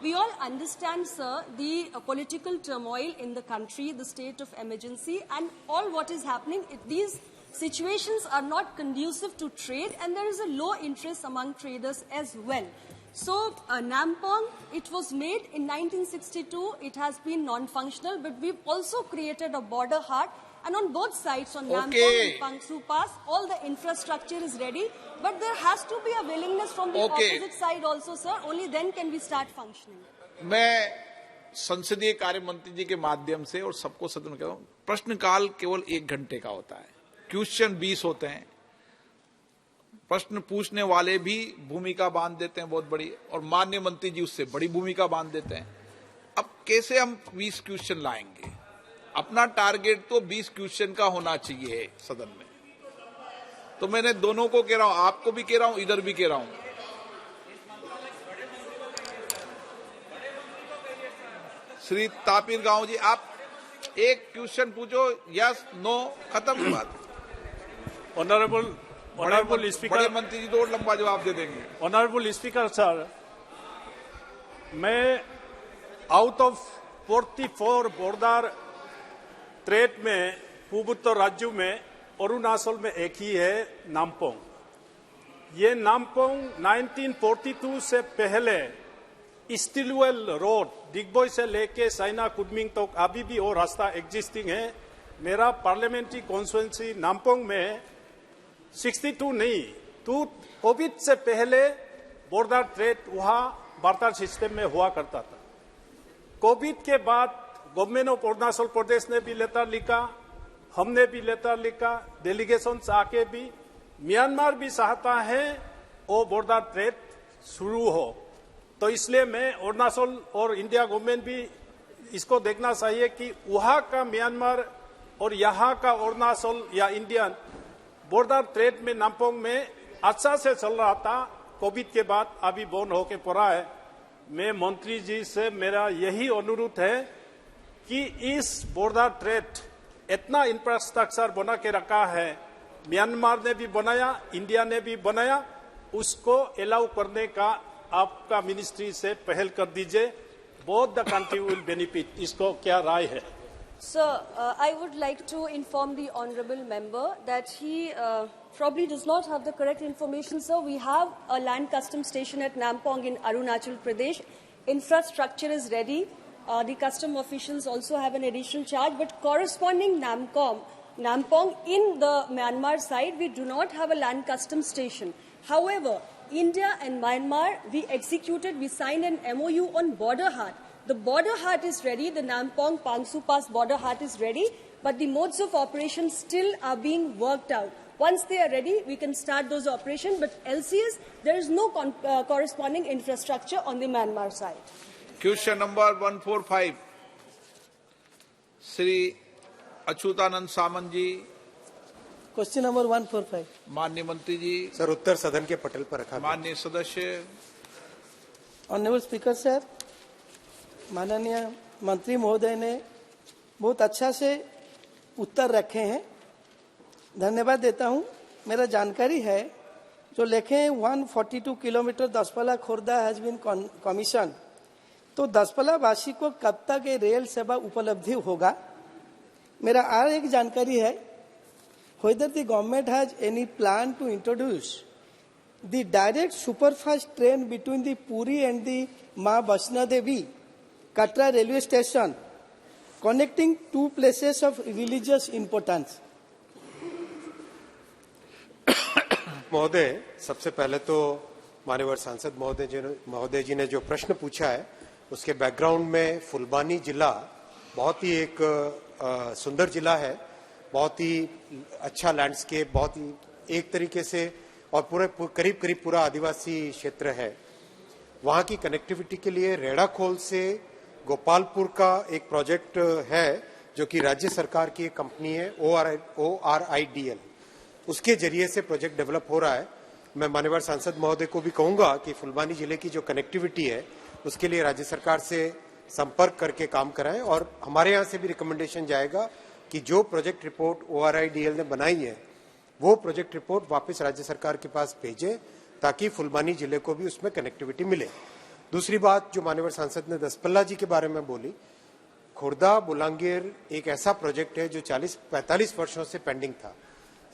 We all understand, sir, the political turmoil in the country, the state of emergency, and all what is happening. These situations are not conducive to trade, and there is a low interest among traders as well. So, Nampong, it was made in 1962. It has been non-functional, but we've also created a border hut. And on both sides, on Nampong and Pangsu Pass, all the infrastructure is ready. But there has to be a willingness from the opposite side also, sir. Only then can we start functioning. मैं संसदीय कार्य मंत्री जी के माध्यम से और सबको सदन में कह रहा हूं, प्रश्नकाल केवल 1 घंटे का होता है. क्वेश्चन 20 होते हैं. प्रश्न पूछने वाले भी भूमिका बांध देते हैं बहुत बड़ी, और माननीय मंत्री जी उससे बड़ी भूमिका बांध देते हैं. अब कैसे हम 20 क्वेश्चन लाएंगे? अपना टारगेट तो 20 क्वेश्चन का होना चाहिए सदन में. तो मैंने दोनों को कह रहा हूं, आपको भी कह रहा हूं, इधर भी कह रहा हूं. श्री तापिर गांव जी, आप एक क्वेश्चन पूछो, यस नो, खत्म बात. ऑनरेबल स्पीकर, बड़े मंत्री जी तो और लंबा जवाब दे देंगे. ऑनरेबल स्पीकर सर, मैं आउट ऑफ 44 बॉर्डर ट्रेड में पूर्वोत्तर राज्यों में अरुणाचल में एक ही है, नामपोंग. ये नामपोंग 1942 से पहले स्टीलवेल रोड दिग्बोई से लेके साइना कुडमिंग तक अभी भी वो रास्ता एग्जिस्टिंग है. मेरा पार्लियामेंट्री कॉन्स्टिट्यूंसी नामपोंग में 62 नहीं, तो कोविड से पहले बॉर्डर ट्रेड वहां वार्ता सिस्टम में हुआ करता था। कोविड के बाद गवर्नमेंट ऑफ अरुणाचल प्रदेश ने भी लेटर लिखा, हमने भी लेटर लिखा, डेलीगेशन आके भी म्यांमार भी चाहता है वो बॉर्डर ट्रेड शुरू हो। तो इसलिए मैं अरुणाचल और इंडिया गवर्नमेंट भी इसको देखना चाहिए कि वहां का म्यांमार और यहाँ का अरुणाचल या इंडियन बॉर्डर ट्रेड में नामपोंग में अच्छा से चल रहा था, कोविड के बाद अभी बंद होके पड़ा है। मैं मंत्री जी से मेरा यही अनुरोध है कि इस बॉर्डर ट्रेड इतना इंफ्रास्ट्रक्चर बना के रखा है, म्यांमार ने भी बनाया, इंडिया ने भी बनाया, उसको अलाउ करने का आपका मिनिस्ट्री से पहल कर दीजिए। Both the country will benefit. इसको क्या राय है? Sir, I would like to inform the honourable member that he probably does not have the correct information, sir. We have a land customs station at Nampong in Arunachal Pradesh. Infrastructure is ready. The custom officials also have an additional charge, but corresponding Nampong in the Myanmar side, we do not have a land customs station. However, India and Myanmar, we signed an MOU on border hut. The border hut is ready, the Nampong Pangsu Pass border hut is ready, but the modes of operation still are being worked out. Once they are ready, we can start those operations, but LCS, there is no corresponding infrastructure on the Myanmar side. Question number 145, Shri Achyutanand Samant ji. Question number 145। माननीय मंत्री जी। Sir उत्तर सदन के पटल पर रखा। माननीय सदस्य। Honourable speaker sir, माननीय मंत्री महोदय ने बहुत अच्छा से उत्तर रखे हैं, धन्यवाद देता हूं। मेरा जानकारी है जो लिखे 142 kilometre Daspalla Khordha has been commission, तो दसपला वासी को कब तक ये रेल सेवा उपलब्धि होगा? मेरा और एक जानकारी है, whether the government has any plan to introduce the direct superfast train between the Puri and the Ma Vaishno Devi Katra railway station, connecting two places of religious importance. महोदय, सबसे पहले तो माननीय सांसद महोदय जी ने जो प्रश्न पूछा है उसके बैकग्राउंड में फुलबानी जिला बहुत ही एक सुंदर जिला है, बहुत ही अच्छा लैंडस्केप, बहुत ही एक तरीके से और पूरे करीब करीब पूरा आदिवासी क्षेत्र है। वहां की कनेक्टिविटी के लिए रेड़ाखोल से गोपालपुर का एक प्रोजेक्ट है जो कि राज्य सरकार की एक कंपनी है ORIDL, उसके जरिए से प्रोजेक्ट डेवलप हो रहा है। मैं माननीय सांसद महोदय को भी कहूंगा कि फुलबानी जिले की जो कनेक्टिविटी है उसके लिए राज्य सरकार से संपर्क करके काम कराएं और हमारे यहाँ से भी रिकमेंडेशन जाएगा कि जो प्रोजेक्ट रिपोर्ट ORIDL ने बनाई है वो प्रोजेक्ट रिपोर्ट वापस राज्य सरकार के पास भेजे ताकि फुलबानी जिले को भी उसमें कनेक्टिविटी मिले। दूसरी बात जो माननीय सांसद ने दसपल्ला जी के बारे में बोली, खुर्दा बुलांगीर एक ऐसा प्रोजेक्ट है जो 40-45 वर्षों से पेंडिंग था।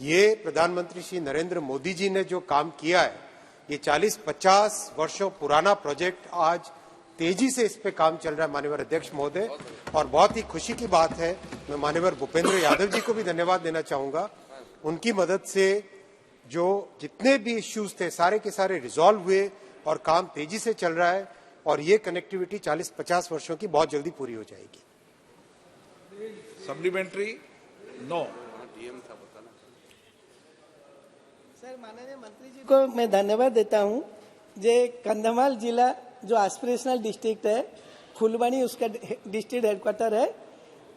ये प्रधानमंत्री श्री नरेंद्र मोदी जी ने जो काम किया है, ये 40-50 वर्षों पुराना प्रोजेक्ट आज तेजी से इस पे काम चल रहा है माननीय अध्यक्ष महोदय, और बहुत ही खुशी की बात है। मैं माननीय भूपेंद्र यादव जी को भी धन्यवाद देना चाहूंगा, उनकी मदद से जो जितने भी इश्यूज थे सारे के सारे रिजॉल्व हुए और काम तेजी से चल रहा है और ये कनेक्टिविटी 40-50 वर्षों की बहुत जल्दी पूरी हो जाएगी। Supplementary no. सर, माननीय मंत्री जी को मैं धन्यवाद देता हूं। जे कंधमाल जिला जो एस्पिरेशनल डिस्ट्रिक्ट है, फुलबानी उसका डिस्ट्रिक्ट हेडक्वार्टर है,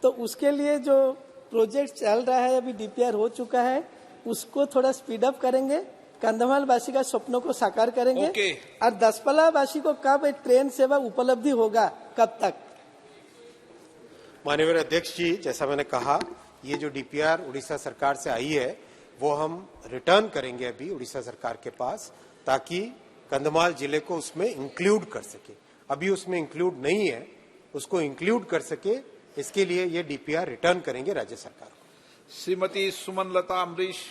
तो उसके लिए जो प्रोजेक्ट चल रहा है अभी DPR हो चुका है, उसको थोड़ा स्पीड अप करेंगे, कंधमाल वासी का सपनों को साकार करेंगे। और दसपला वासी को कब ट्रेन सेवा उपलब्धि होगा, कब तक? माननीय अध्यक्ष जी, जैसा मैंने कहा, ये जो DPR उड़ीसा सरकार से आई है वो हम रिटर्न करेंगे अभी उड़ीसा सरकार के पास, ताकि कंधमाल जिले को उसमें इंक्लूड कर सके। अभी उसमें इंक्लूड नहीं है, उसको इंक्लूड कर सके, इसके लिए ये DPR रिटर्न करेंगे राज्य सरकार को। Shrimati Sumanlata Amrish.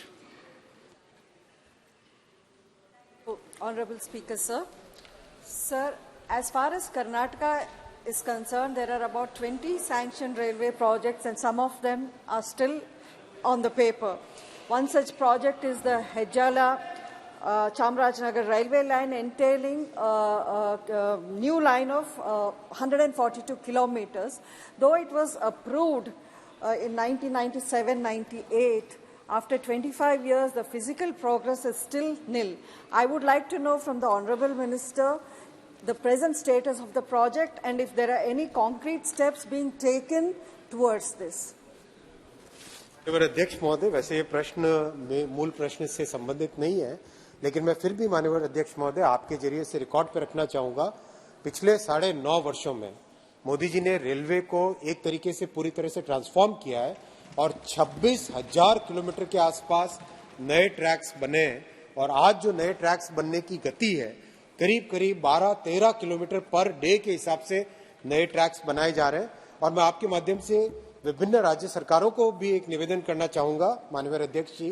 Honorable Speaker, sir. Sir, as far as Karnataka is concerned, there are about 20 sanctioned railway projects and some of them are still on the paper. One such project is the Hejala Chamarajanagar railway line entailing a new line of 142 kilometers. Though it was approved in 1997-98, after 25 years, the physical progress is still nil. I would like to know from the Honourable Minister the present status of the project and if there are any concrete steps being taken towards this. अध्यक्ष महोदय, वैसे ये प्रश्न में मूल प्रश्न से संबंधित नहीं है, लेकिन मैं फिर भी माननीय अध्यक्ष महोदय आपके जरिए से रिकॉर्ड पर रखना चाहूंगा। पिछले 9.5 वर्षों में मोदी जी ने रेलवे को एक तरीके से पूरी तरह से ट्रांसफॉर्म किया है और 26,000 किलोमीटर के आसपास नए ट्रैक्स बने और आज जो नए ट्रैक्स बनने की गति है करीब करीब 12-13 किलोमीटर पर डे के हिसाब से नए ट्रैक्स बनाए जा रहे हैं। और मैं आपके माध्यम से विभिन्न राज्य सरकारों को भी एक निवेदन करना चाहूंगा माननीय अध्यक्ष जी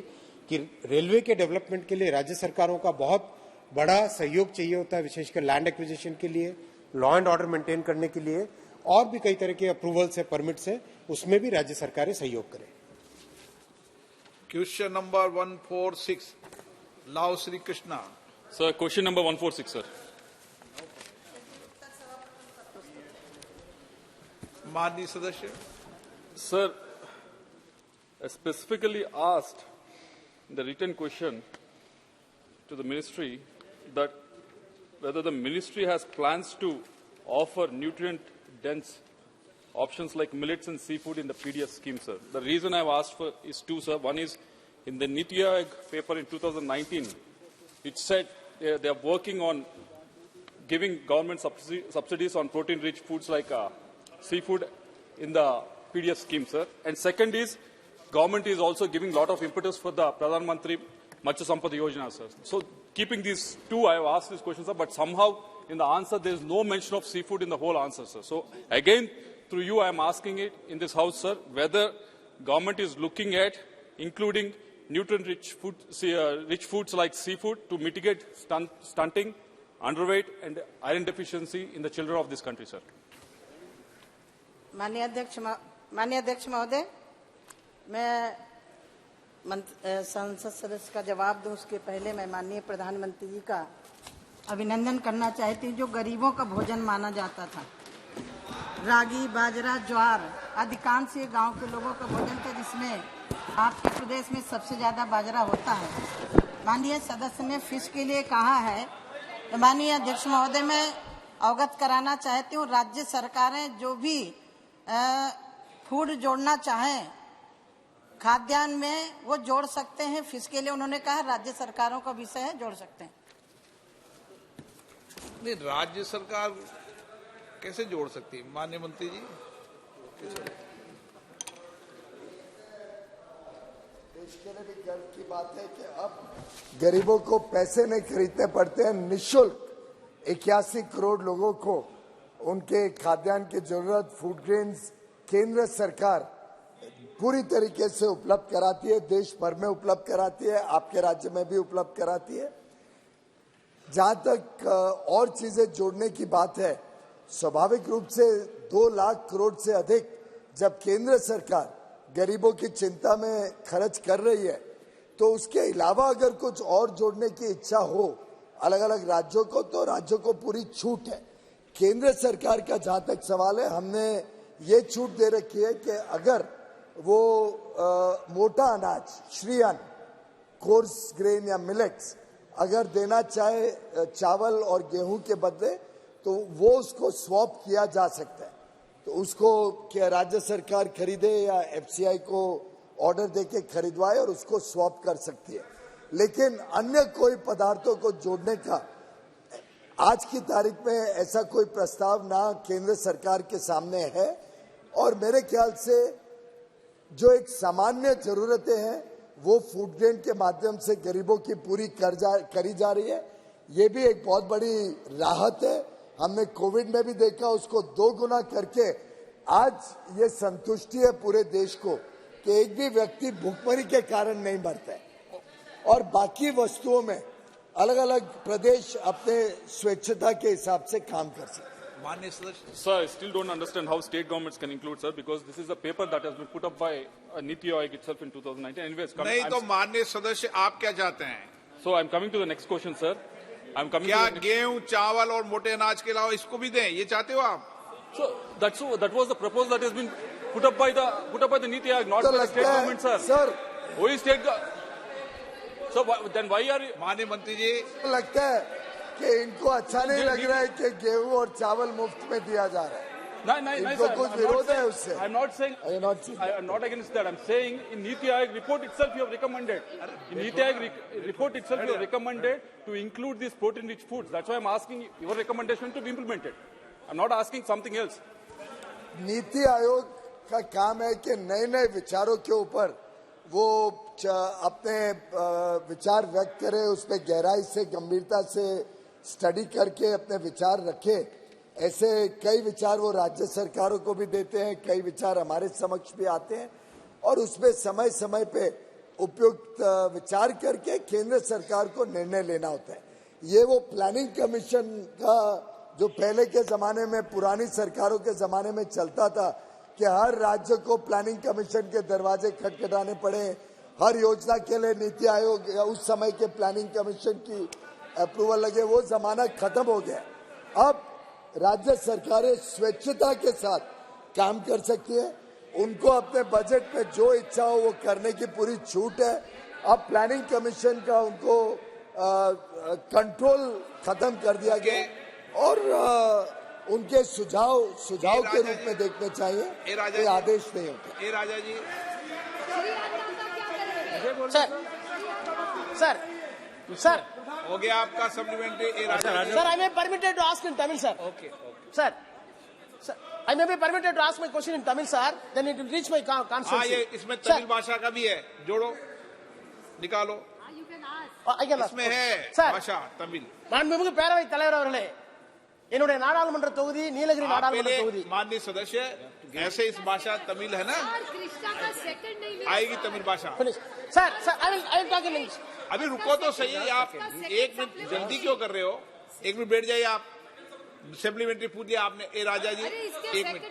कि रेलवे के डेवलपमेंट के लिए राज्य सरकारों का बहुत बड़ा सहयोग चाहिए होता है, विशेषकर लैंड एक्विजिशन के लिए, लॉ एंड ऑर्डर मेंटेन करने के लिए और भी कई तरह के अप्रूवल्स है, परमिट्स है, उसमें भी राज्य सरकारें सहयोग करें। क्वेश्चन नंबर 146 लाओ Shri Krishna sir. Question number 146 sir. माननीय सदस्य Sir, I specifically asked the written question to the ministry that whether the ministry has plans to offer nutrient-dense options like millets and seafood in the PDF scheme, sir. The reason I've asked for is two, sir. One is in the NITI Aayog paper in 2019, it said they are working on giving government subsidies on protein-rich foods like seafood in the PDF scheme, sir. And second is, government is also giving a lot of impetus for the Pradhan Mantri Matsya Sampada Yojana, sir. So, keeping these two, I have asked this question, sir, but somehow in the answer there is no mention of seafood in the whole answer, sir. So, again, through you, I am asking it in this House, sir, whether government is looking at including nutrient-rich rich foods like seafood to mitigate stunting, underweight, and iron deficiency in the children of this country, sir. माननीय अध्यक्ष महोदय, मैं संसद सदस्य का जवाब दूं उसके पहले मैं माननीय प्रधानमंत्री जी का अभिनंदन करना चाहती हूं। जो गरीबों का भोजन माना जाता था, रागी, बाजरा, ज्वार, अधिकांश ये गांव के लोगों का भोजन था, जिसमें आपके प्रदेश में सबसे ज्यादा बाजरा होता है। माननीय सदस्य ने फिश के लिए कहा है, तो माननीय अध्यक्ष महोदय मैं अवगत कराना चाहती हूँ, राज्य सरकारें जो भी फूड जोड़ना चाहें खाद्यान्न में वो जोड़ सकते हैं। फिश के लिए उन्होंने कहा राज्य सरकारों का विषय है, जोड़ सकते हैं। नहीं, राज्य सरकार कैसे जोड़ सकती है माननीय मंत्री जी? देश के लिए भी गर्व की बात है कि अब गरीबों को पैसे नहीं खरीदने पड़ते हैं। निःशुल्क 81 करोड़ लोगों को उनके खाद्यान्न की जरूरत फूड ग्रेन्स केंद्र सरकार पूरी तरीके से उपलब्ध कराती है, देश भर में उपलब्ध कराती है, आपके राज्य में भी उपलब्ध कराती है। जहां तक और चीजें जोड़ने की बात है, स्वाभाविक रूप से 2 लाख करोड़ से अधिक जब केंद्र सरकार गरीबों की चिंता में खर्च कर रही है, तो उसके अलावा अगर कुछ और जोड़ने की इच्छा हो अलग अलग राज्यों को, तो राज्यों को पूरी छूट है। केंद्र सरकार का जहां तक सवाल है, हमने ये छूट दे रखी है कि अगर वो मोटा अनाज, श्रीअन्न, कोर्स ग्रेन या मिलेट्स अगर देना चाहे चावल और गेहूं के बदले, तो वो उसको स्वैप किया जा सकता है। तो उसको क्या राज्य सरकार खरीदे या एफसीआई को ऑर्डर देके खरीदवाए और उसको स्वैप कर सकती है। लेकिन अन्य कोई पदार्थों को जोड़ने का आज की तारीख में ऐसा कोई प्रस्ताव ना केंद्र सरकार के सामने है। और मेरे ख्याल से जो एक सामान्य जरूरतें हैं वो फूड ग्रेन के माध्यम से गरीबों की पूरी करी जा रही है। ये भी एक बहुत बड़ी राहत है। हमने कोविड में भी देखा, उसको 2 गुना करके आज ये संतुष्टि है पूरे देश को कि एक भी व्यक्ति भूखमरी के कारण नहीं मरता है। और बाकी वस्तुओं में अलग अलग प्रदेश अपने स्वेच्छता के हिसाब से काम कर सकते हैं। Sir, I still don't understand how state governments can include, sir, because this is a paper that has been put up by NITI Aayog itself in 2019. Anyways, नहीं तो माननीय सदस्य आप क्या चाहते हैं? So I'm coming to the next question, sir. I'm coming. क्या to the गेहूं, चावल और मोटे अनाज के अलावा इसको भी दें, ये चाहते हो आप? So that was the proposal that has been put up by the Niti Aayog, not by the state government, sir. Sir, वही state So then why are you? माननीय मंत्री जी, लगता है कि इनको अच्छा नहीं लग रहा है कि गेहूं और चावल मुफ्त में दिया जा रहा है। इनको कुछ विरोध है उससे। I'm not saying. I'm not against that. I'm saying in Niti Aayog report itself you have recommended. In Niti Aayog report itself you have recommended to include these protein-rich foods. That's why I'm asking your recommendation to be implemented. I'm not asking something else. NITI Aayog का काम है कि नए नए विचारों के ऊपर वो अपने विचार व्यक्त करे, उस पर गहराई से गंभीरता से स्टडी करके अपने विचार रखे। ऐसे कई विचार वो राज्य सरकारों को भी देते हैं, कई विचार हमारे समक्ष भी आते हैं और उसमें समय समय पे उपयुक्त विचार करके केंद्र सरकार को निर्णय लेना होता है। ये वो प्लानिंग कमीशन का जो पहले के जमाने में पुरानी सरकारों के जमाने में चलता था कि हर राज्य को प्लानिंग कमीशन के दरवाजे खटखटाने पड़े, हर योजना के लिए नीति आयोग या उस समय के प्लानिंग कमीशन की अप्रूवल लगे, वो जमाना खत्म हो गया। अब राज्य सरकारें स्वेच्छता के साथ काम कर सकती है, उनको अपने बजट में जो इच्छा हो वो करने की पूरी छूट है। अब प्लानिंग कमीशन का उनको कंट्रोल खत्म कर दिया गया और उनके सुझाव के रूप में देखने चाहिए, कोई आदेश नहीं होता। राजा जी, सर हो गया आपका supplementary. Sir, I may be permitted to ask in Tamil, sir. Okay. Sir, I may be permitted to ask my question in Tamil, sir. Then it will reach my constituency. हाँ, ये इसमें तमिल भाषा का भी है, जोड़ो, निकालो। I can ask. इसमें है भाषा तमिल। மாண்புமிகு பேரவைத் தலைவர் அவர்களே, என்னுடைய நாடாளுமன்ற தொகுதி நீலகிரி நாடாளுமன்ற தொகுதி। माननीय सदस्य, ऐसे इस भाषा तमिल है ना, आएगी तमिल भाषा। Sir, I will talk in English. अभी रुको तो सही, आप एक मिनट जल्दी क्यों कर रहे हो? एक मिनट बैठ जाइए। आप सप्लीमेंट्री पूछ लिया आपने। ए राजा जी, एक मिनट।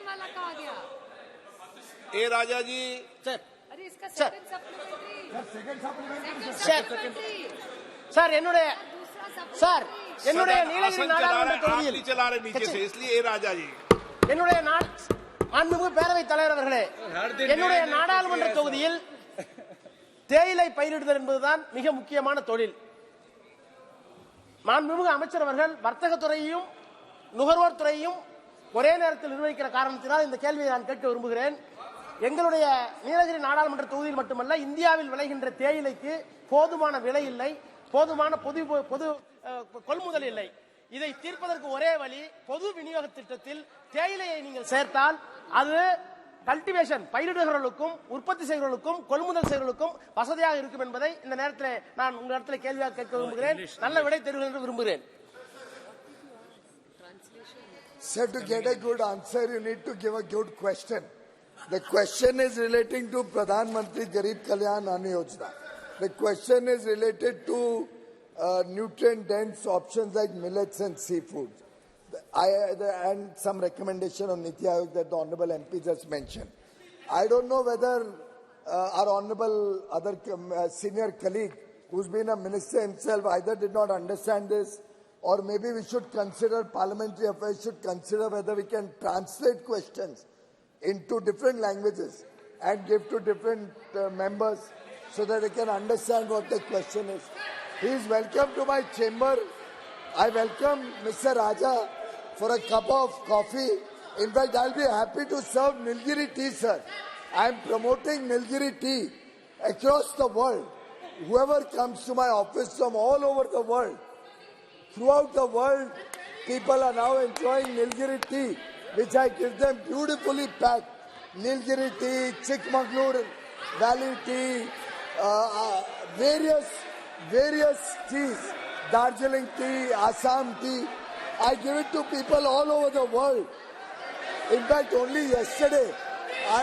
ए राजा जी, सर என்னுடைய நீலகிரி நாடாளுமன்ற தொகுதியில் नहीं चला रहे नीचे से, इसलिए ए राजा जी, என்னுடைய மாண்புமிகு பேரவைத் தலைவர் அவர்களே, என்னுடைய நாடாளுமன்ற தொகுதியில் தேயிலை பயிரிடுதல் என்பதுதான் மிக முக்கியமான தொழில். மாண்புமிகு அமைச்சர் அவர்கள் வர்த்தகத்துறையையும் நுகர்வோர் துறையையும் ஒரே நேரத்தில் நிர்வகிக்கிற காரணத்தினால் இந்த கேள்வியை நான் கேட்க விரும்புகிறேன். எங்களுடைய நீலகிரி நாடாளுமன்ற தொகுதியில் மட்டுமல்ல, இந்தியாவில் விளைகின்ற தேயிலைக்கு போதுமான விலை இல்லை, போதுமான பொது கொள்முதல் இல்லை. இதை தீர்ப்பதற்கு ஒரே வழி பொது விநியோக திட்டத்தில் தேயிலையை நீங்கள் சேர்த்தால் அது கல்டிவேஷன் பயிரிடுகிறவர்களுக்கும் உற்பத்தி செய்கிறவர்களுக்கும் கொள்முதல் செய்கிறவர்களுக்கும் வசதியாக இருக்கும் என்பதை இந்த நேரத்தில் நான் உங்களிடத்தில் கேள்வியாக கேட்க விரும்புகிறேன். நல்ல விடை தருவீர்கள் என்று விரும்புகிறேன். Sir, to get a good answer, you need to give a good question. The question is relating to Pradhan Mantri Garib Kalyan Ann Yojana. The question is related to nutrient-dense options like millets and seafood. And some recommendation on Niti Aayog that the Honorable MP just mentioned. I don't know whether our Honorable other senior colleague, who's been a minister himself, either did not understand this, or maybe we should consider, Parliamentary Affairs should consider whether we can translate questions into different languages and give to different members so that they can understand what the question is. He is welcome to my chamber. I welcome Mr. Raja for a cup of coffee. In fact, I'll be happy to serve Nilgiri tea, sir. I'm promoting Nilgiri tea across the world. Whoever comes to my office from all over the world, throughout the world, people are now enjoying Nilgiri tea, which I give them beautifully packed. Nilgiri tea, Chikmagalur Valley tea, various teas, Darjeeling tea, Assam tea. I give it to people all over the world. In fact, only yesterday, I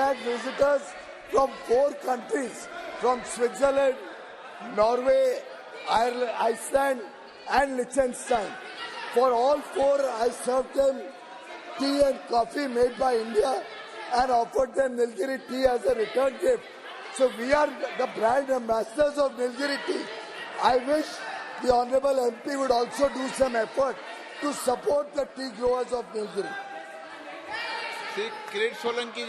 had visitors from 4 countries, from Switzerland, Norway, Ireland, Iceland, and Liechtenstein. For all 4, I served them tea and coffee made by India and offered them Nilgiri tea as a return gift So we are the brand ambassadors of Nilgiri tea. I wish the Honorable MP would also do some effort to support the tea growers of Nilgiri. Shri किरीट सोलंकी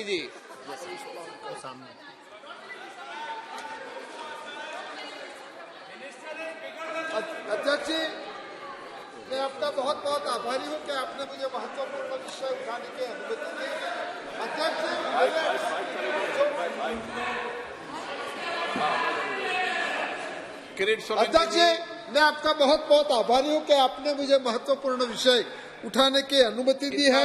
जी अध्यक्ष जी, मैं आपका बहुत बहुत आभारी हूँ कि आपने मुझे महत्वपूर्ण विषय उठाने की अनुमति दी। अध्यक्ष जी, मैं आपका बहुत बहुत आभारी हूँ कि आपने मुझे महत्वपूर्ण विषय उठाने की अनुमति दी है।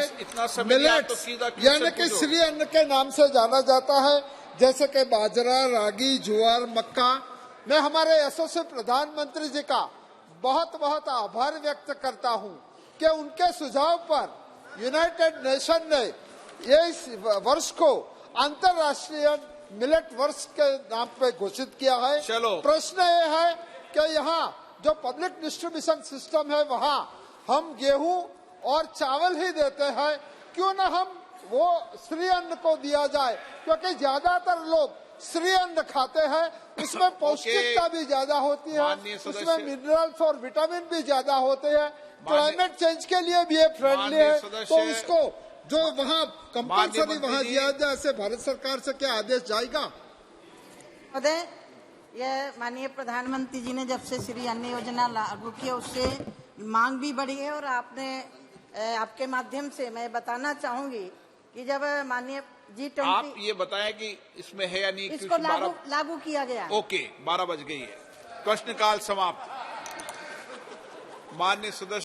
मिलेट्स यानी कि श्री अन्न के नाम से जाना जाता है, जैसे कि बाजरा, रागी, ज्वार, मक्का। मैं हमारे यशस्वी प्रधानमंत्री जी का बहुत बहुत आभार व्यक्त करता हूं कि उनके सुझाव पर यूनाइटेड नेशन ने इस वर्ष को अंतर्राष्ट्रीय मिलेट वर्ष के नाम पे घोषित किया है। प्रश्न ये है कि यहाँ जो पब्लिक डिस्ट्रीब्यूशन सिस्टम है वहाँ हम गेहूं और चावल ही देते हैं, क्यों न हम वो श्री अन्न को दिया जाए, क्योंकि ज्यादातर लोग श्री अन्न खाते हैं, उसमें पौष्टिकता भी ज्यादा होती है, उसमें मिनरल्स और विटामिन भी ज्यादा होते हैं, क्लाइमेट चेंज के लिए भी ये फ्रेंडली है, तो उसको जो वहाँ कंपल्सरी वहाँ दिया जाए, ऐसे भारत सरकार से क्या आदेश जाएगा? महोदय, यह माननीय प्रधानमंत्री जी ने जब से श्री अन्न योजना लागू की उससे मांग भी बढ़ी है, और आपके माध्यम से मैं बताना चाहूंगी कि जब माननीय G20 आप ये बताएं कि इसमें है या नहीं, इसको लागू किया गया। ओके, 12 बज गई है, प्रश्नकाल समाप्त। माननीय सदस्य